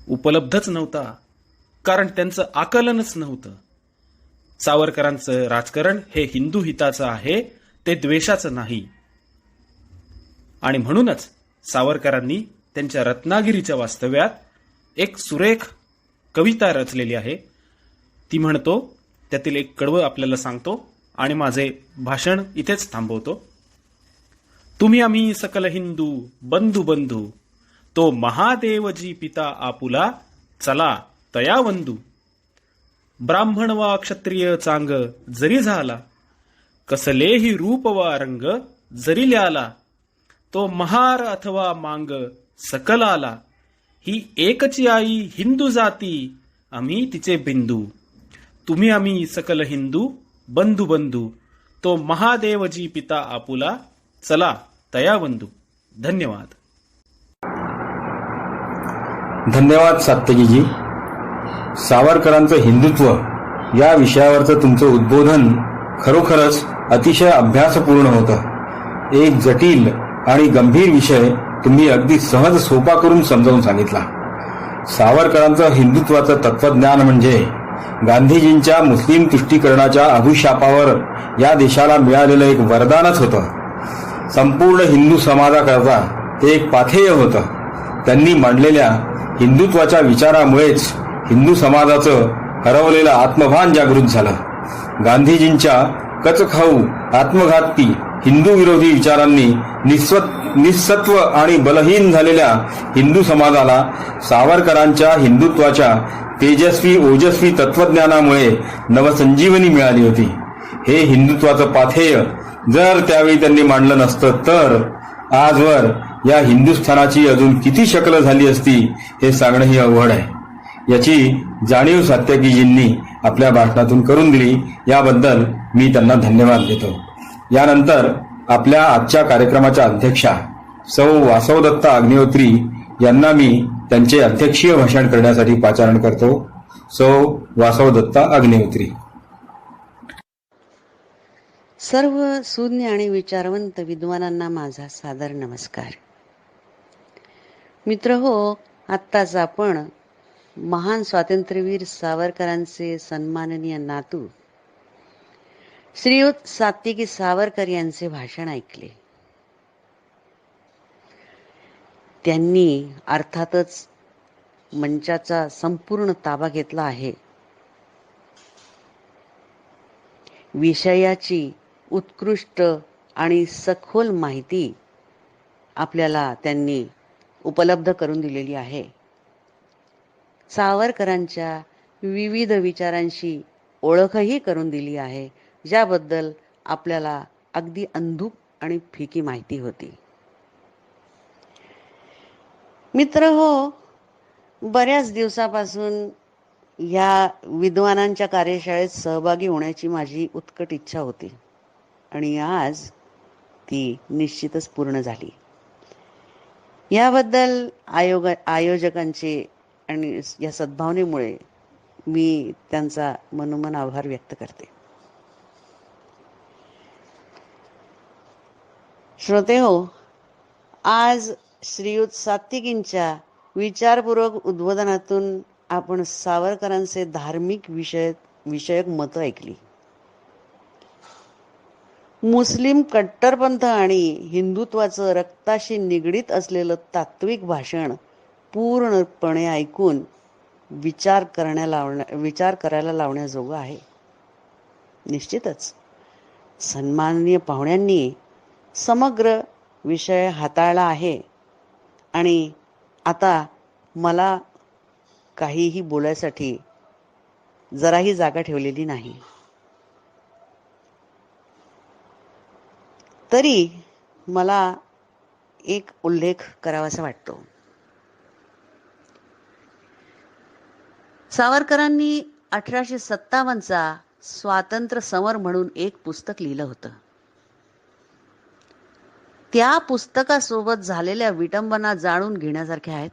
उपलब्धच नव्हता. कारण त्यांचं आकलनच नव्हतं. सावरकरांचं राजकारण हे हिंदू हिताचं आहे, ते द्वेषाचं नाही. आणि म्हणूनच सावरकरांनी त्यांच्या रत्नागिरीच्या वास्तव्यात एक सुरेख कविता रचलेली आहे. ती म्हणतो, त्यातील एक कडवं आपल्याला सांगतो आणि माझे भाषण इथेच थांबवतो. तुम्ही आम्ही सकल हिंदू बंधू बंधू, तो महादेवजी पिता आपुला, चला तया वंदू. ब्राह्मण वा क्षत्रिय चांग जरी झाला, कसलेही रूप वा रंग जरी ल्याला, तो महार अथवा मांग सकल आला, ही एकची आई हिंदू जाती, आम्ही तिचे बिंदू. तुम्ही आम्ही सकल हिंदू बंधू बंधू, तो महादेवजी पिता आपुला, चला तया वंदू. धन्यवाद. धन्यवाद सात्यकीजी. सावरकरांचं हिंदुत्व या विषयावरचं तुमचं उद्बोधन खरोखरच अतिशय अभ्यासपूर्ण होतं. एक जटिल आणि गंभीर विषय तुम्ही अगदी सहज सोपा करून समजावून सांगितला. सावरकरांचं हिंदुत्वाचं तत्वज्ञान म्हणजे गांधीजींच्या मुस्लिम तुष्टीकरणाच्या अभिशापावर या देशाला मिळालेलं एक वरदानच होतं. संपूर्ण हिंदू समाजाकरता ते एक पाथेय होतं. त्यांनी मांडलेल्या हिंदुत्वाच्या विचारामुळेच हिंदू समाजाचं हरवलेलं आत्मभान जागृत झालं. गांधीजींच्या कचखाऊ, आत्मघाती हिंदू विरोधी विचारांनी निस्सत्व आणि बलहीन झालेल्या हिंदू समाजाला सावरकरांच्या हिंदुत्वाच्या तेजस्वी ओजस्वी तत्वज्ञानामुळे नवसंजीवनी मिळाली होती. हे हिंदुत्वाचं पाथेय जर त्यावेळी त्यांनी मांडलं नसतं तर आजवर या हिंदुस्थानाची अजून किती शकलं झाली असती हे सांगणंही अवघड आहे. याची जाणीव सात्यकीजींनी आपल्या भाषणातून करून दिली. याबद्दल मी त्यांना धन्यवाद देतो. यानंतर आपल्या आजच्या कार्यक्रमाच्या अध्यक्षा सौ वासवदत्ता अग्निहोत्री यांना मी त्यांचे अध्यक्षीय भाषण करण्यासाठी पाचारण करतो. सौ वासवदत्ता अग्निहोत्री. सर्व सुज्ञ आणि विचारवंत विद्वानांना माझा सादर नमस्कार. मित्र हो, आत्ताच आपण महान स्वातंत्र्यवीर सावरकरांचे सन्माननीय नातू श्रीयुत सात्यकी सावरकर यांचे भाषण ऐकले. त्यांनी अर्थातच मंचाचा संपूर्ण ताबा घेतला आहे. विषयाची उत्कृष्ट आणि सखोल माहिती आपल्याला त्यांनी उपलब्ध करून दिलेली आहे. सावरकरांच्या विविध विचारांशी ओळखही करून दिली आहे, ज्याबद्दल आपल्याला अगदी अंधूक आणि फिकी माहिती होती. मित्र हो, बऱ्याच दिवसापासून या विद्वानांच्या कार्यशाळेत सहभागी होण्याची माझी उत्कट इच्छा होती आणि आज ती निश्चितच पूर्ण झाली. याबद्दल आयोजकांचे आणि या सद्भावनेमुळे मी त्यांचा मनोमन आभार व्यक्त करते. श्रोते हो, आज श्रीयुत सात्यकींच्या विचारपूर्वक उद्बोधनातून आपण सावरकरांचे धार्मिक विषयक मतं ऐकली. मुस्लिम कट्टरपंथ आणि हिंदुत्वाचं रक्ताशी निगडीत असलेलं तात्विक भाषण पूर्णपणे ऐकून विचार करायला लावण्याजोगं आहे. निश्चितच सन्माननीय पाहुण्यांनी समग्र विषय हाताळला आहे आणि आता मला काहीही बोलायसाठी जराही जागा ठेवलेली नाही. तरी मला एक उल्लेख करावासा वाटतो. सावरकरांनी 1857चा स्वातंत्र्य समर म्हणून एक पुस्तक लिहिलं होतं. त्या पुस्तकासोबत झालेल्या विटंबना जाणून घेण्यासारख्या आहेत.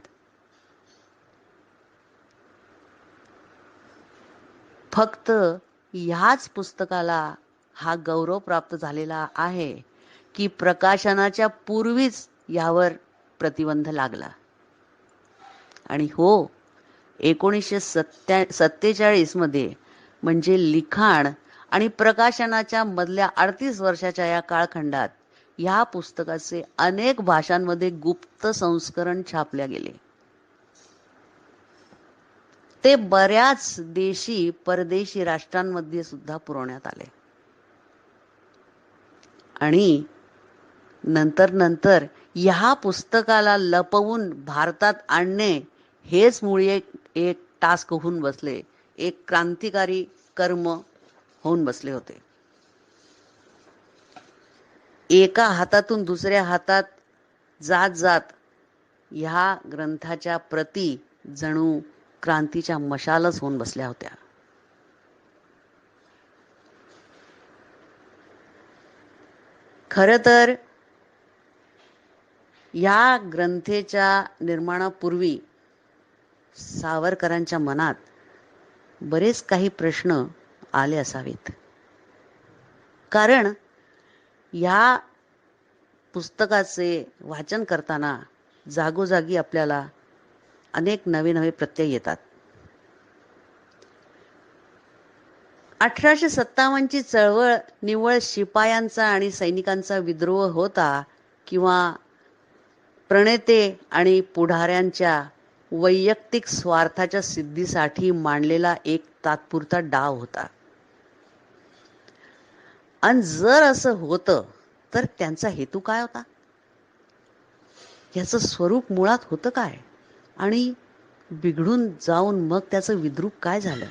फक्त ह्याच पुस्तकाला हा गौरव प्राप्त झालेला आहे की प्रकाशनाच्या पूर्वीच यावर प्रतिबंध लागला. आणि हो, 1947 मध्ये म्हणजे लिखाण आणि प्रकाशनाच्या मधल्या 38 वर्षाच्या या काळखंडात या पुस्तकाचे अनेक भाषांमध्ये गुप्त संस्करण छापल्या गेले. ते बऱ्याच देशी परदेशी राष्ट्रांमध्ये सुद्धा पुरवण्यात आले. आणि नंतर या पुस्तकाला लपवून भारतात आणणे हेच मुळी एक टास्क होऊन बसले, एक क्रांतिकारी कर्म होऊन बसले होते. एका हातातून दुसऱ्या हातात जात ह्या ग्रंथाच्या प्रती जणू क्रांतीच्या मशालच होऊन बसल्या होत्या. खरं तर या ग्रंथेच्या निर्माणापूर्वी सावरकरांच्या मनात बरेच काही प्रश्न आले असावेत. कारण या पुस्तकाचे वाचन करताना जागोजागी आपल्याला अनेक नवे प्रत्यय येतात. 1857ची चळवळ निव्वळ शिपायांचा आणि सैनिकांचा विद्रोह होता किंवा प्रणेते आणि पुढाऱ्यांच्या वैयक्तिक स्वार्थाच्या सिद्धीसाठी मांडलेला एक तात्पुरता डाव होता. आणि जर असं होतं तर त्यांचा हेतू काय होता, याचं स्वरूप मुळात होतं काय, आणि बिघडून जाऊन मग त्याचं विद्रूप काय झालं.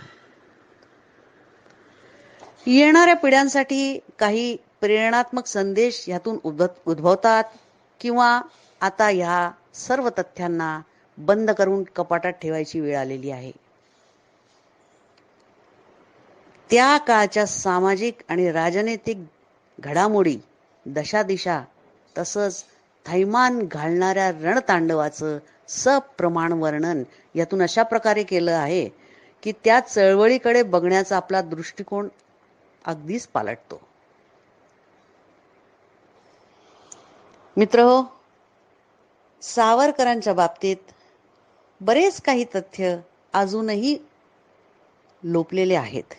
येणाऱ्या पिढ्यांसाठी काही प्रेरणात्मक संदेश यातून उद्भवतात, किंवा आता ह्या सर्व तथ्यांना बंद करून कपाटात ठेवायची वेळ आलेली आहे. त्या काळच्या सामाजिक आणि राजनैतिक घडामोडी, दशादिशा, तसंच थैमान घालणाऱ्या रणतांडवाचं सप्रमाण वर्णन यातून अशा प्रकारे केलं आहे की त्या चळवळीकडे बघण्याचा आपला दृष्टिकोन अगदीच पालटतो. मित्रहो, सावरकरांच्या बाबतीत बरेच काही तथ्य अजूनही लोपलेले आहेत.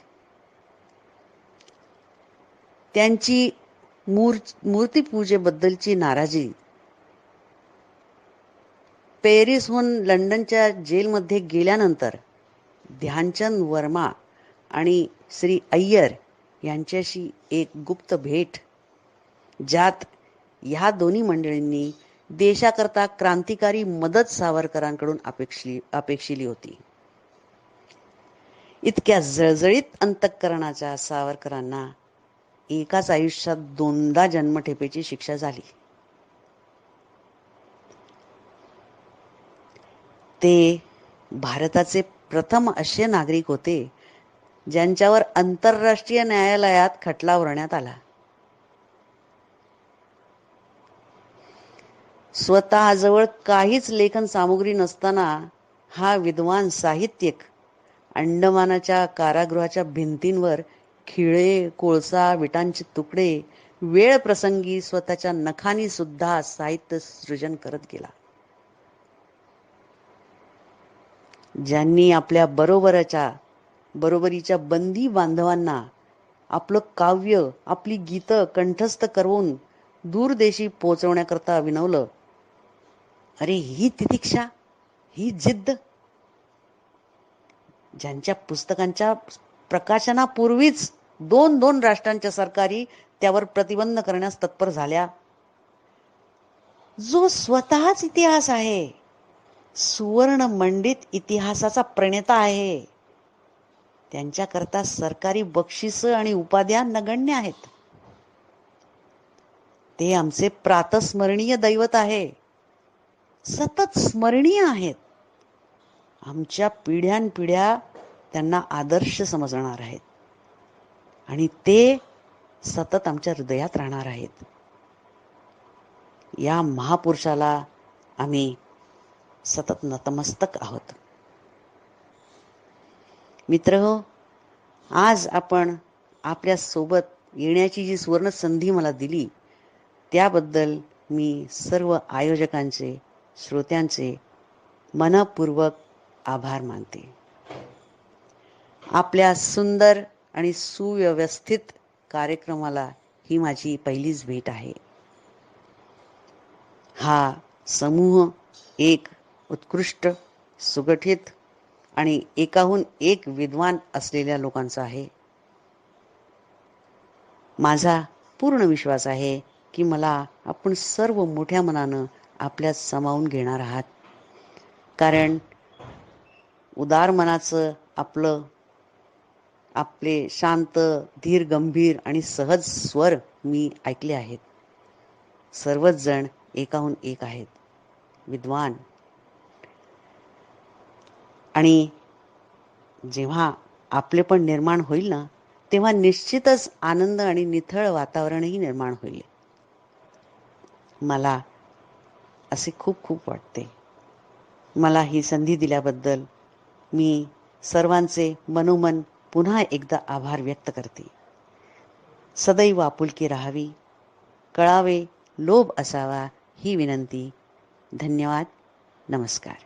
त्यांची मूर्तिपूजेबद्दलची नाराजी, पॅरिसहून लंडनच्या जेलमध्ये गेल्यानंतर ध्यानचंद वर्मा आणि श्री अय्यर यांच्याशी एक गुप्त भेट, ज्यात ह्या दोन्ही मंडळींनी देशाकरता क्रांतिकारी मदत सावरकरांकडून अपेक्षिली होती. इतक्या जळजळीत अंतःकरणाच्या सावरकरांना एकाच आयुष्यात 2दा जन्मठेपेची शिक्षा झाली. ते भारताचे प्रथम असे नागरिक होते ज्यांच्यावर आंतरराष्ट्रीय न्यायालयात खटला भरण्यात आला. स्वतःजवळ काहीच लेखन सामुग्री नसताना हा विद्वान साहित्यिक अंडमानाच्या कारागृहाच्या भिंतींवर खिळे, कोळसा, विटांचे तुकडे, वेळ प्रसंगी स्वतःच्या नखांनी सुद्धा साहित्य सृजन करत गेला. ज्यांनी आपल्या बरोबरीच्या बंदी बांधवांना आपलं काव्य, आपली गीतं कंठस्थ करून दूरदेशी पोचवण्याकरता विनवलं, अरे ही तितिक्षा, ही जिद्द, ज्यांच्या पुस्तकांच्या प्रकाशनापूर्वीच 2 राष्ट्रांच्या सरकारी त्यावर प्रतिबंध करण्यास तत्पर झाल्या, जो स्वतःच इतिहास आहे, सुवर्ण मंडित इतिहासाचा प्रणेता आहे, त्यांच्याकरता सरकारी बक्षिसं आणि उपाध्या नगण्य आहेत. ते आमचे प्रातस्मरणीय दैवत आहे, सतत स्मरणीय आहेत. आमच्या पिढ्यानपिढ्या त्यांना आदर्श समजणार आहेत आणि ते सतत आमच्या हृदयात राहणार आहेत. या महापुरुषाला आम्ही सतत नतमस्तक आहोत. मित्रहो, आज आपण आपल्या सोबत येण्याची जी सुवर्ण संधी मला दिली, त्याबद्दल मी सर्व आयोजकांचे, श्रोत्यांचे मनपूर्वक आभार मानते. आपल्या सुंदर आणि सुव्यवस्थित कार्यक्रमाला ही माझी पहिलीच भेट आहे. हा समूह एक उत्कृष्ट, सुगठित आणि एकाहून एक विद्वान असलेल्या लोकांचा आहे. माझा पूर्ण विश्वास आहे की मला आपण सर्व मोठ्या मनानं आपल्यात सामावून घेणार आहात, कारण उदार मनाचं आपले शांत, धीर, गंभीर आणि सहज स्वर मी ऐकले आहेत. सर्वच जण एकाहून एक आहेत, विद्वान. आणि जेव्हा आपले पण निर्माण होईल ना, तेव्हा निश्चितच आनंद आणि निथळ वातावरणही निर्माण होईल. मला असे खूप खूप वाटते. मला ही संधी दिल्याबद्दल मी सर्वांचे मनोमन पुन्हा एकदा आभार व्यक्त करते. सदैव आपुलकी राहावी, कळावे, लोभ असावा ही विनंती. धन्यवाद. नमस्कार.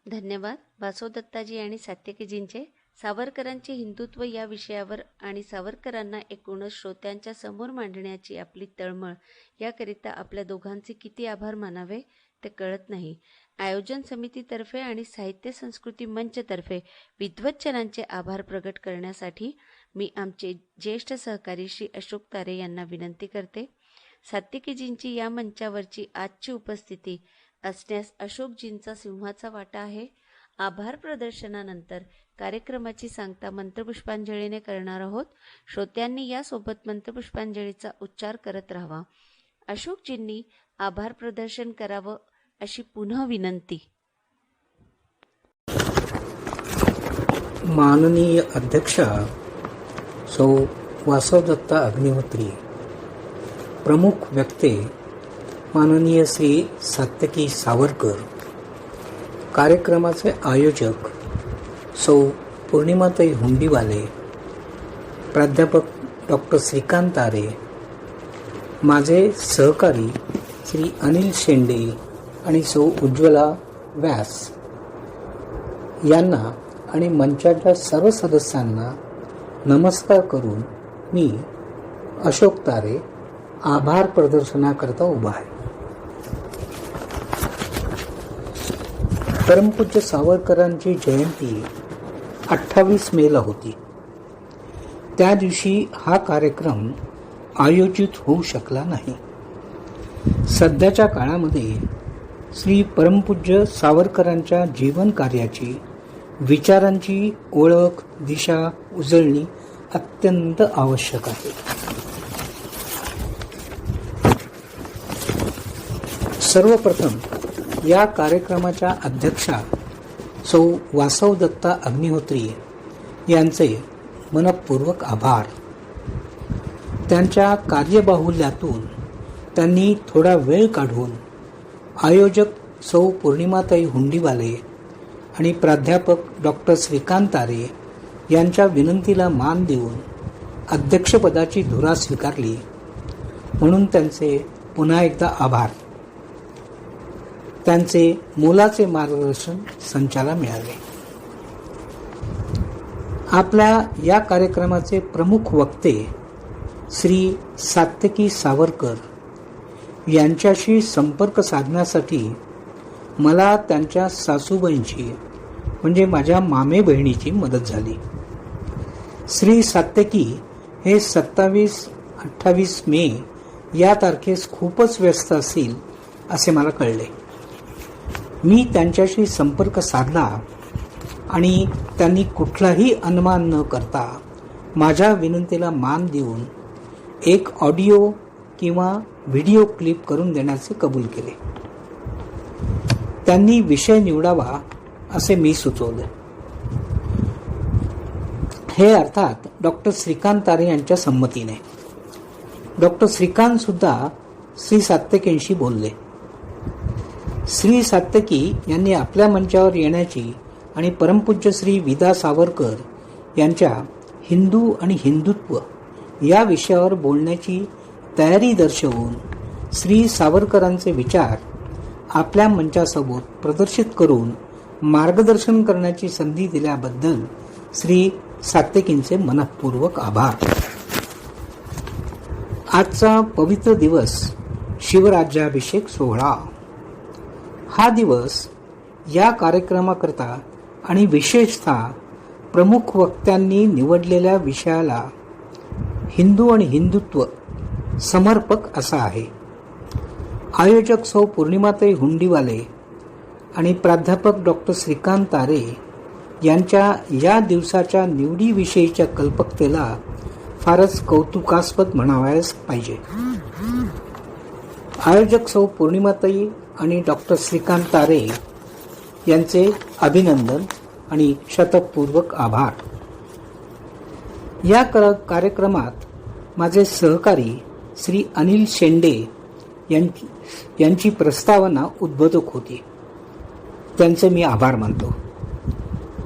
धन्यवाद वासवदत्ताजी आणि सात्यकीजींचे. सावरकरांचे हिंदुत्व या विषयावर आणि सावरकरांना एकूणच श्रोत्यांच्या समोर मांडण्याची आपली तळमळ याकरिता आपल्या दोघांचे किती आभार मानावे ते कळत नाही. आयोजन समितीतर्फे आणि साहित्य संस्कृती मंचतर्फे विद्वज्जनांचे आभार प्रकट करण्यासाठी मी आमचे ज्येष्ठ सहकारी श्री अशोक तारे यांना विनंती करते. सात्यकीजींची या मंचावरची आजची उपस्थिती असण्यास अशोकजींचा सिंहाचा वाटा आहे. आभार प्रदर्शनानंतर कार्यक्रमाची सांगता मंत्रपुष्पांजलीने करणार आहोत. श्रोत्यांनी यासोबत मंत्रपुष्पांजलीचा उच्चार करत राहावा. अशोकजींनी आभार प्रदर्शन करावं अशी पुन्हा विनंती. माननीय अध्यक्षा सौ वासवदत्ता अग्निहोत्री, प्रमुख वक्ते माननीय श्री सात्यकी सावरकर, कार्यक्रमाचे आयोजक सौ पौर्णिमाताई हुंडीवाले, प्राध्यापक डॉक्टर श्रीकांत तारे, माझे सहकारी श्री अनिल शेंडे आणि सौ उज्ज्वला व्यास यांना आणि मंचाच्या सर्व सदस्यांना नमस्कार करून मी अशोक तारे आभार प्रदर्शनाकरता उभा आहे. परमपूज्य सावरकरांची जयंती 28 मेला होती. त्या दिवशी हा कार्यक्रम आयोजित होऊ शकला नाही. सध्याच्या काळामध्ये श्री परमपूज्य सावरकरांच्या जीवन कार्याची, विचारांची ओळख, दिशा उजळणी अत्यंत आवश्यक आहे. सर्वप्रथम या कार्यक्रमाच्या अध्यक्षा सौ वासवदत्ता अग्निहोत्री यांचे मनपूर्वक आभार. त्यांच्या कार्यबाहुल्यातून त्यांनी थोडा वेळ काढून आयोजक सौ पौर्णिमाताई हुंडीवाले आणि प्राध्यापक डॉक्टर श्रीकांत तारे यांच्या विनंतीला मान देऊन अध्यक्षपदाची धुरा स्वीकारली, म्हणून त्यांचे पुन्हा एकदा आभार. त्यांचे मोलाचे मार्गदर्शन संचाला मिळाले. आपल्या या कार्यक्रमाचे प्रमुख वक्ते श्री सात्यकी सावरकर यांच्याशी संपर्क साधण्यासाठी मला त्यांच्या सासूबाईंची म्हणजे माझ्या मामे बहिणीची मदत झाली. श्री सात्यकी हे 27-28 मे या तारखेस खूपच व्यस्त असतील असे मला कळले. मी त्यांच्याशी संपर्क साधला आणि त्यांनी कुठलाही अनुमान न करता माझ्या विनंतीला मान देऊन एक ऑडिओ किंवा व्हिडिओ क्लिप करून देण्याचे कबूल केले. त्यांनी विषय निवडावा असे मी सुचवले. हे अर्थात डॉक्टर श्रीकांत तारे यांच्या संमतीने. डॉक्टर श्रीकांत सुद्धा श्री सात्यकींशी बोलले. श्री सात्यकी यांनी आपल्या मंचावर येण्याची आणि परमपूज्य श्री विदा सावरकर यांच्या हिंदू आणि हिंदुत्व या विषयावर बोलण्याची तयारी दर्शवून श्री सावरकरांचे विचार आपल्या मंचासोबत प्रदर्शित करून मार्गदर्शन करण्याची संधी दिल्याबद्दल श्री सात्यकींचे मनपूर्वक आभार. आजचा पवित्र दिवस शिवराज्याभिषेक सोहळा. हा दिवस या कार्यक्रमाकरता आणि विशेषतः प्रमुख वक्त्यांनी निवडलेल्या विषयाला हिंदू आणि हिंदुत्व समर्पक असा आहे. आयोजक सौ पौर्णिमाताई हुंडीवाले आणि प्राध्यापक डॉक्टर श्रीकांत तारे यांच्या या दिवसाच्या निवडीविषयीच्या कल्पकतेला फारच कौतुकास्पद म्हणावयास पाहिजे. आयोजक सौ पौर्णिमाताई आणि डॉक्टर श्रीकांत तारे यांचे अभिनंदन आणि शतपूर्वक आभार. या कार्यक्रमात माझे सहकारी श्री अनिल शेंडे यांची प्रस्तावना उद्बोधक होती. त्यांचे मी आभार मानतो.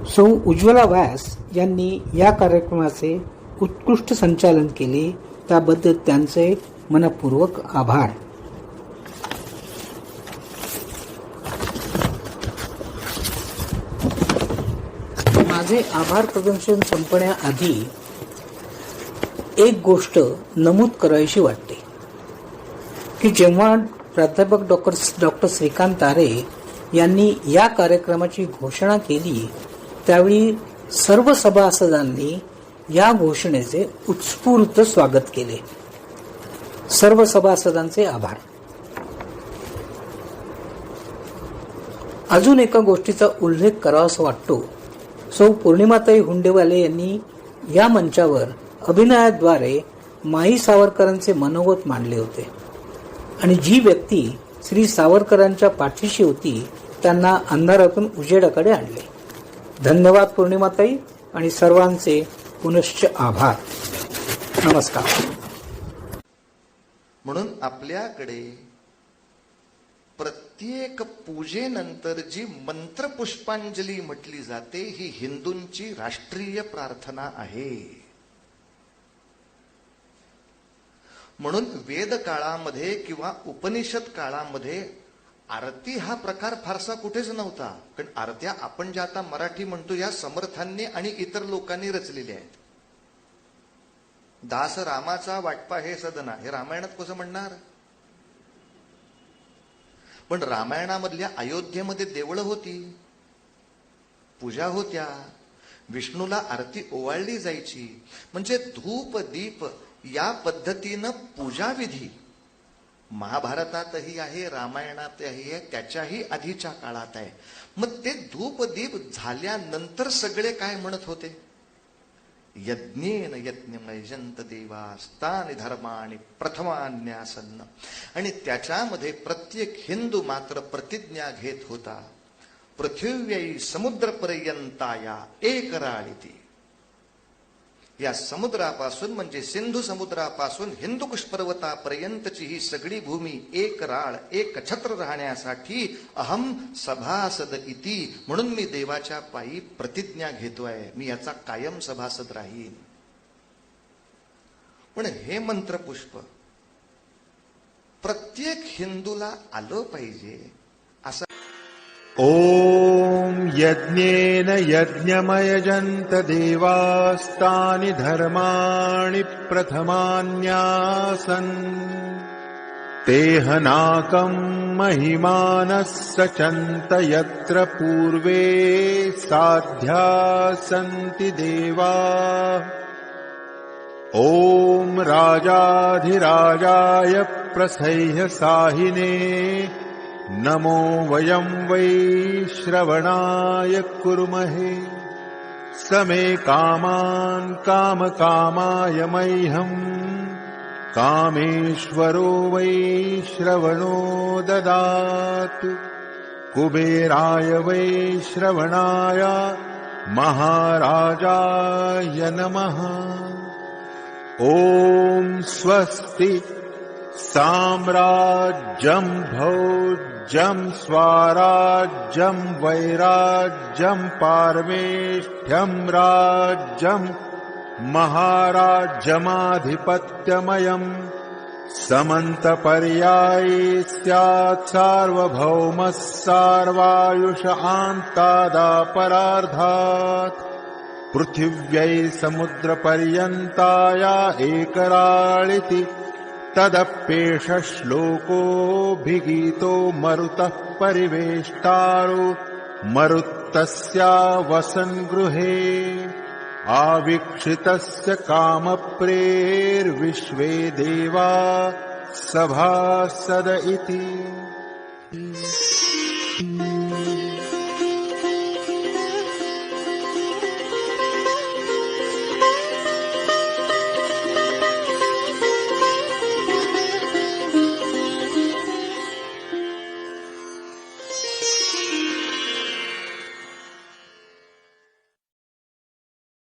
सौ उज्ज्वला व्यास यांनी या कार्यक्रमाचे उत्कृष्ट संचालन केले, त्याबद्दल त्यांचे मनपूर्वक आभार. माझे आभार प्रदर्शन संपण्याआधी एक गोष्ट नमूद करायची वाटते की जेव्हा प्राध्यापक डॉक्टर श्रीकांत तारे यांनी या कार्यक्रमाची घोषणा केली त्यावेळी सर्व सभासदांनी या घोषणेचे उत्स्फूर्त स्वागत केले. सर्व सभासदांचे आभार. अजून एका गोष्टीचा उल्लेख करावासा वाटतो. सौ पौर्णिमाताई हुंडेवाले यांनी या मंचावर अभिनयाद्वारे माई सावरकरांचे मनोगत मांडले होते आणि जी व्यक्ती श्री सावरकरांच्या पाठीशी होती त्यांना अंधारातून उजेडाकडे आणले. धन्यवाद पौर्णिमाताई आणि सर्वांचे पुनश्च आभार. नमस्कार. म्हणून आपल्याकडे प्रत्येक पूजेनंतर जी मंत्र पुष्पांजली म्हटली जाते ही हिंदूंची राष्ट्रीय प्रार्थना आहे. म्हणून वेद काळामध्ये किंवा उपनिषद काळामध्ये आरती हा प्रकार फारसा कुठेच नव्हता. कारण आरत्या आपण ज्या आता मराठी म्हणतो या समर्थांनी आणि इतर लोकांनी रचलेल्या आहेत. दास रामाचा वाटपा हे सदना हे रामायणात कसं म्हणणार. पण रामायणामधल्या अयोध्येमध्ये देवळं होती, पूजा होत्या, विष्णूला आरती ओवाळली जायची. म्हणजे धूप दीप या पद्धतीनं पूजाविधी महाभारतातही आहे, रामायणातही आहे, त्याच्याही आधीच्या काळात आहे. मग ते धूप दीप झाल्यानंतर सगळे काय म्हणत होते. यज्ञेन यज्ञमयजंत देवास्तानि धर्माणि प्रथमान्यासन्न. आणि त्याच्यामध्ये प्रत्येक हिंदू मात्र प्रतिज्ञा घेत होता. पृथिव्यै समुद्रपर्यंताया एक राळीती. या समुद्रापासून म्हणजे सिंधू समुद्रापासून हिंदुकुश पर्वतापर्यंतची ही सगळी भूमी एक राळ एक छत्र राहण्यासाठी अहम सभासद इति. म्हणून मी देवाच्या पायी प्रतिज्ञा घेतोय, मी याचा कायम सभासद राहीन. पण हे मंत्रपुष्प प्रत्येक हिंदूला आलं पाहिजे असं. ॐ यज्ञेन यज्ञमयजन्त देवास्तानि धर्माणि प्रथमान्यासन्. तेहनाकं महिमानः सचन्त यत्र पूर्वे साध्या सन्ति देवा. ॐ राजाधिराजाय प्रसह्य साहिने नमो वयं वै श्रवणाय कुर्महे. समे कामान् कामकामाय मह्यं कामेश्वरो वै श्रवणो ददातु. कुबेराय वै श्रवणाय महाराजाय नमः. ॐ स्वस्ति साम्राज्यं भौज्यं स्वाराज्यं वैराज्यं पारमेष्ठ्यं राज्यं महाराज्यमाधिपत्यमयं समन्तपर्यायी स्यात् सार्वभौमः सार्वायुष आन्तादापरार्धात्. पृथिव्यै समुद्रपर्यन्ताया एकराळिति. तदप्येष श्लोकोऽभिगीतो मरुतः परिवेष्टारो मरुत्तस्या वसन् गृहे. आवीक्षितस्य कामप्रेर्विश्वे देवा सभासद इति.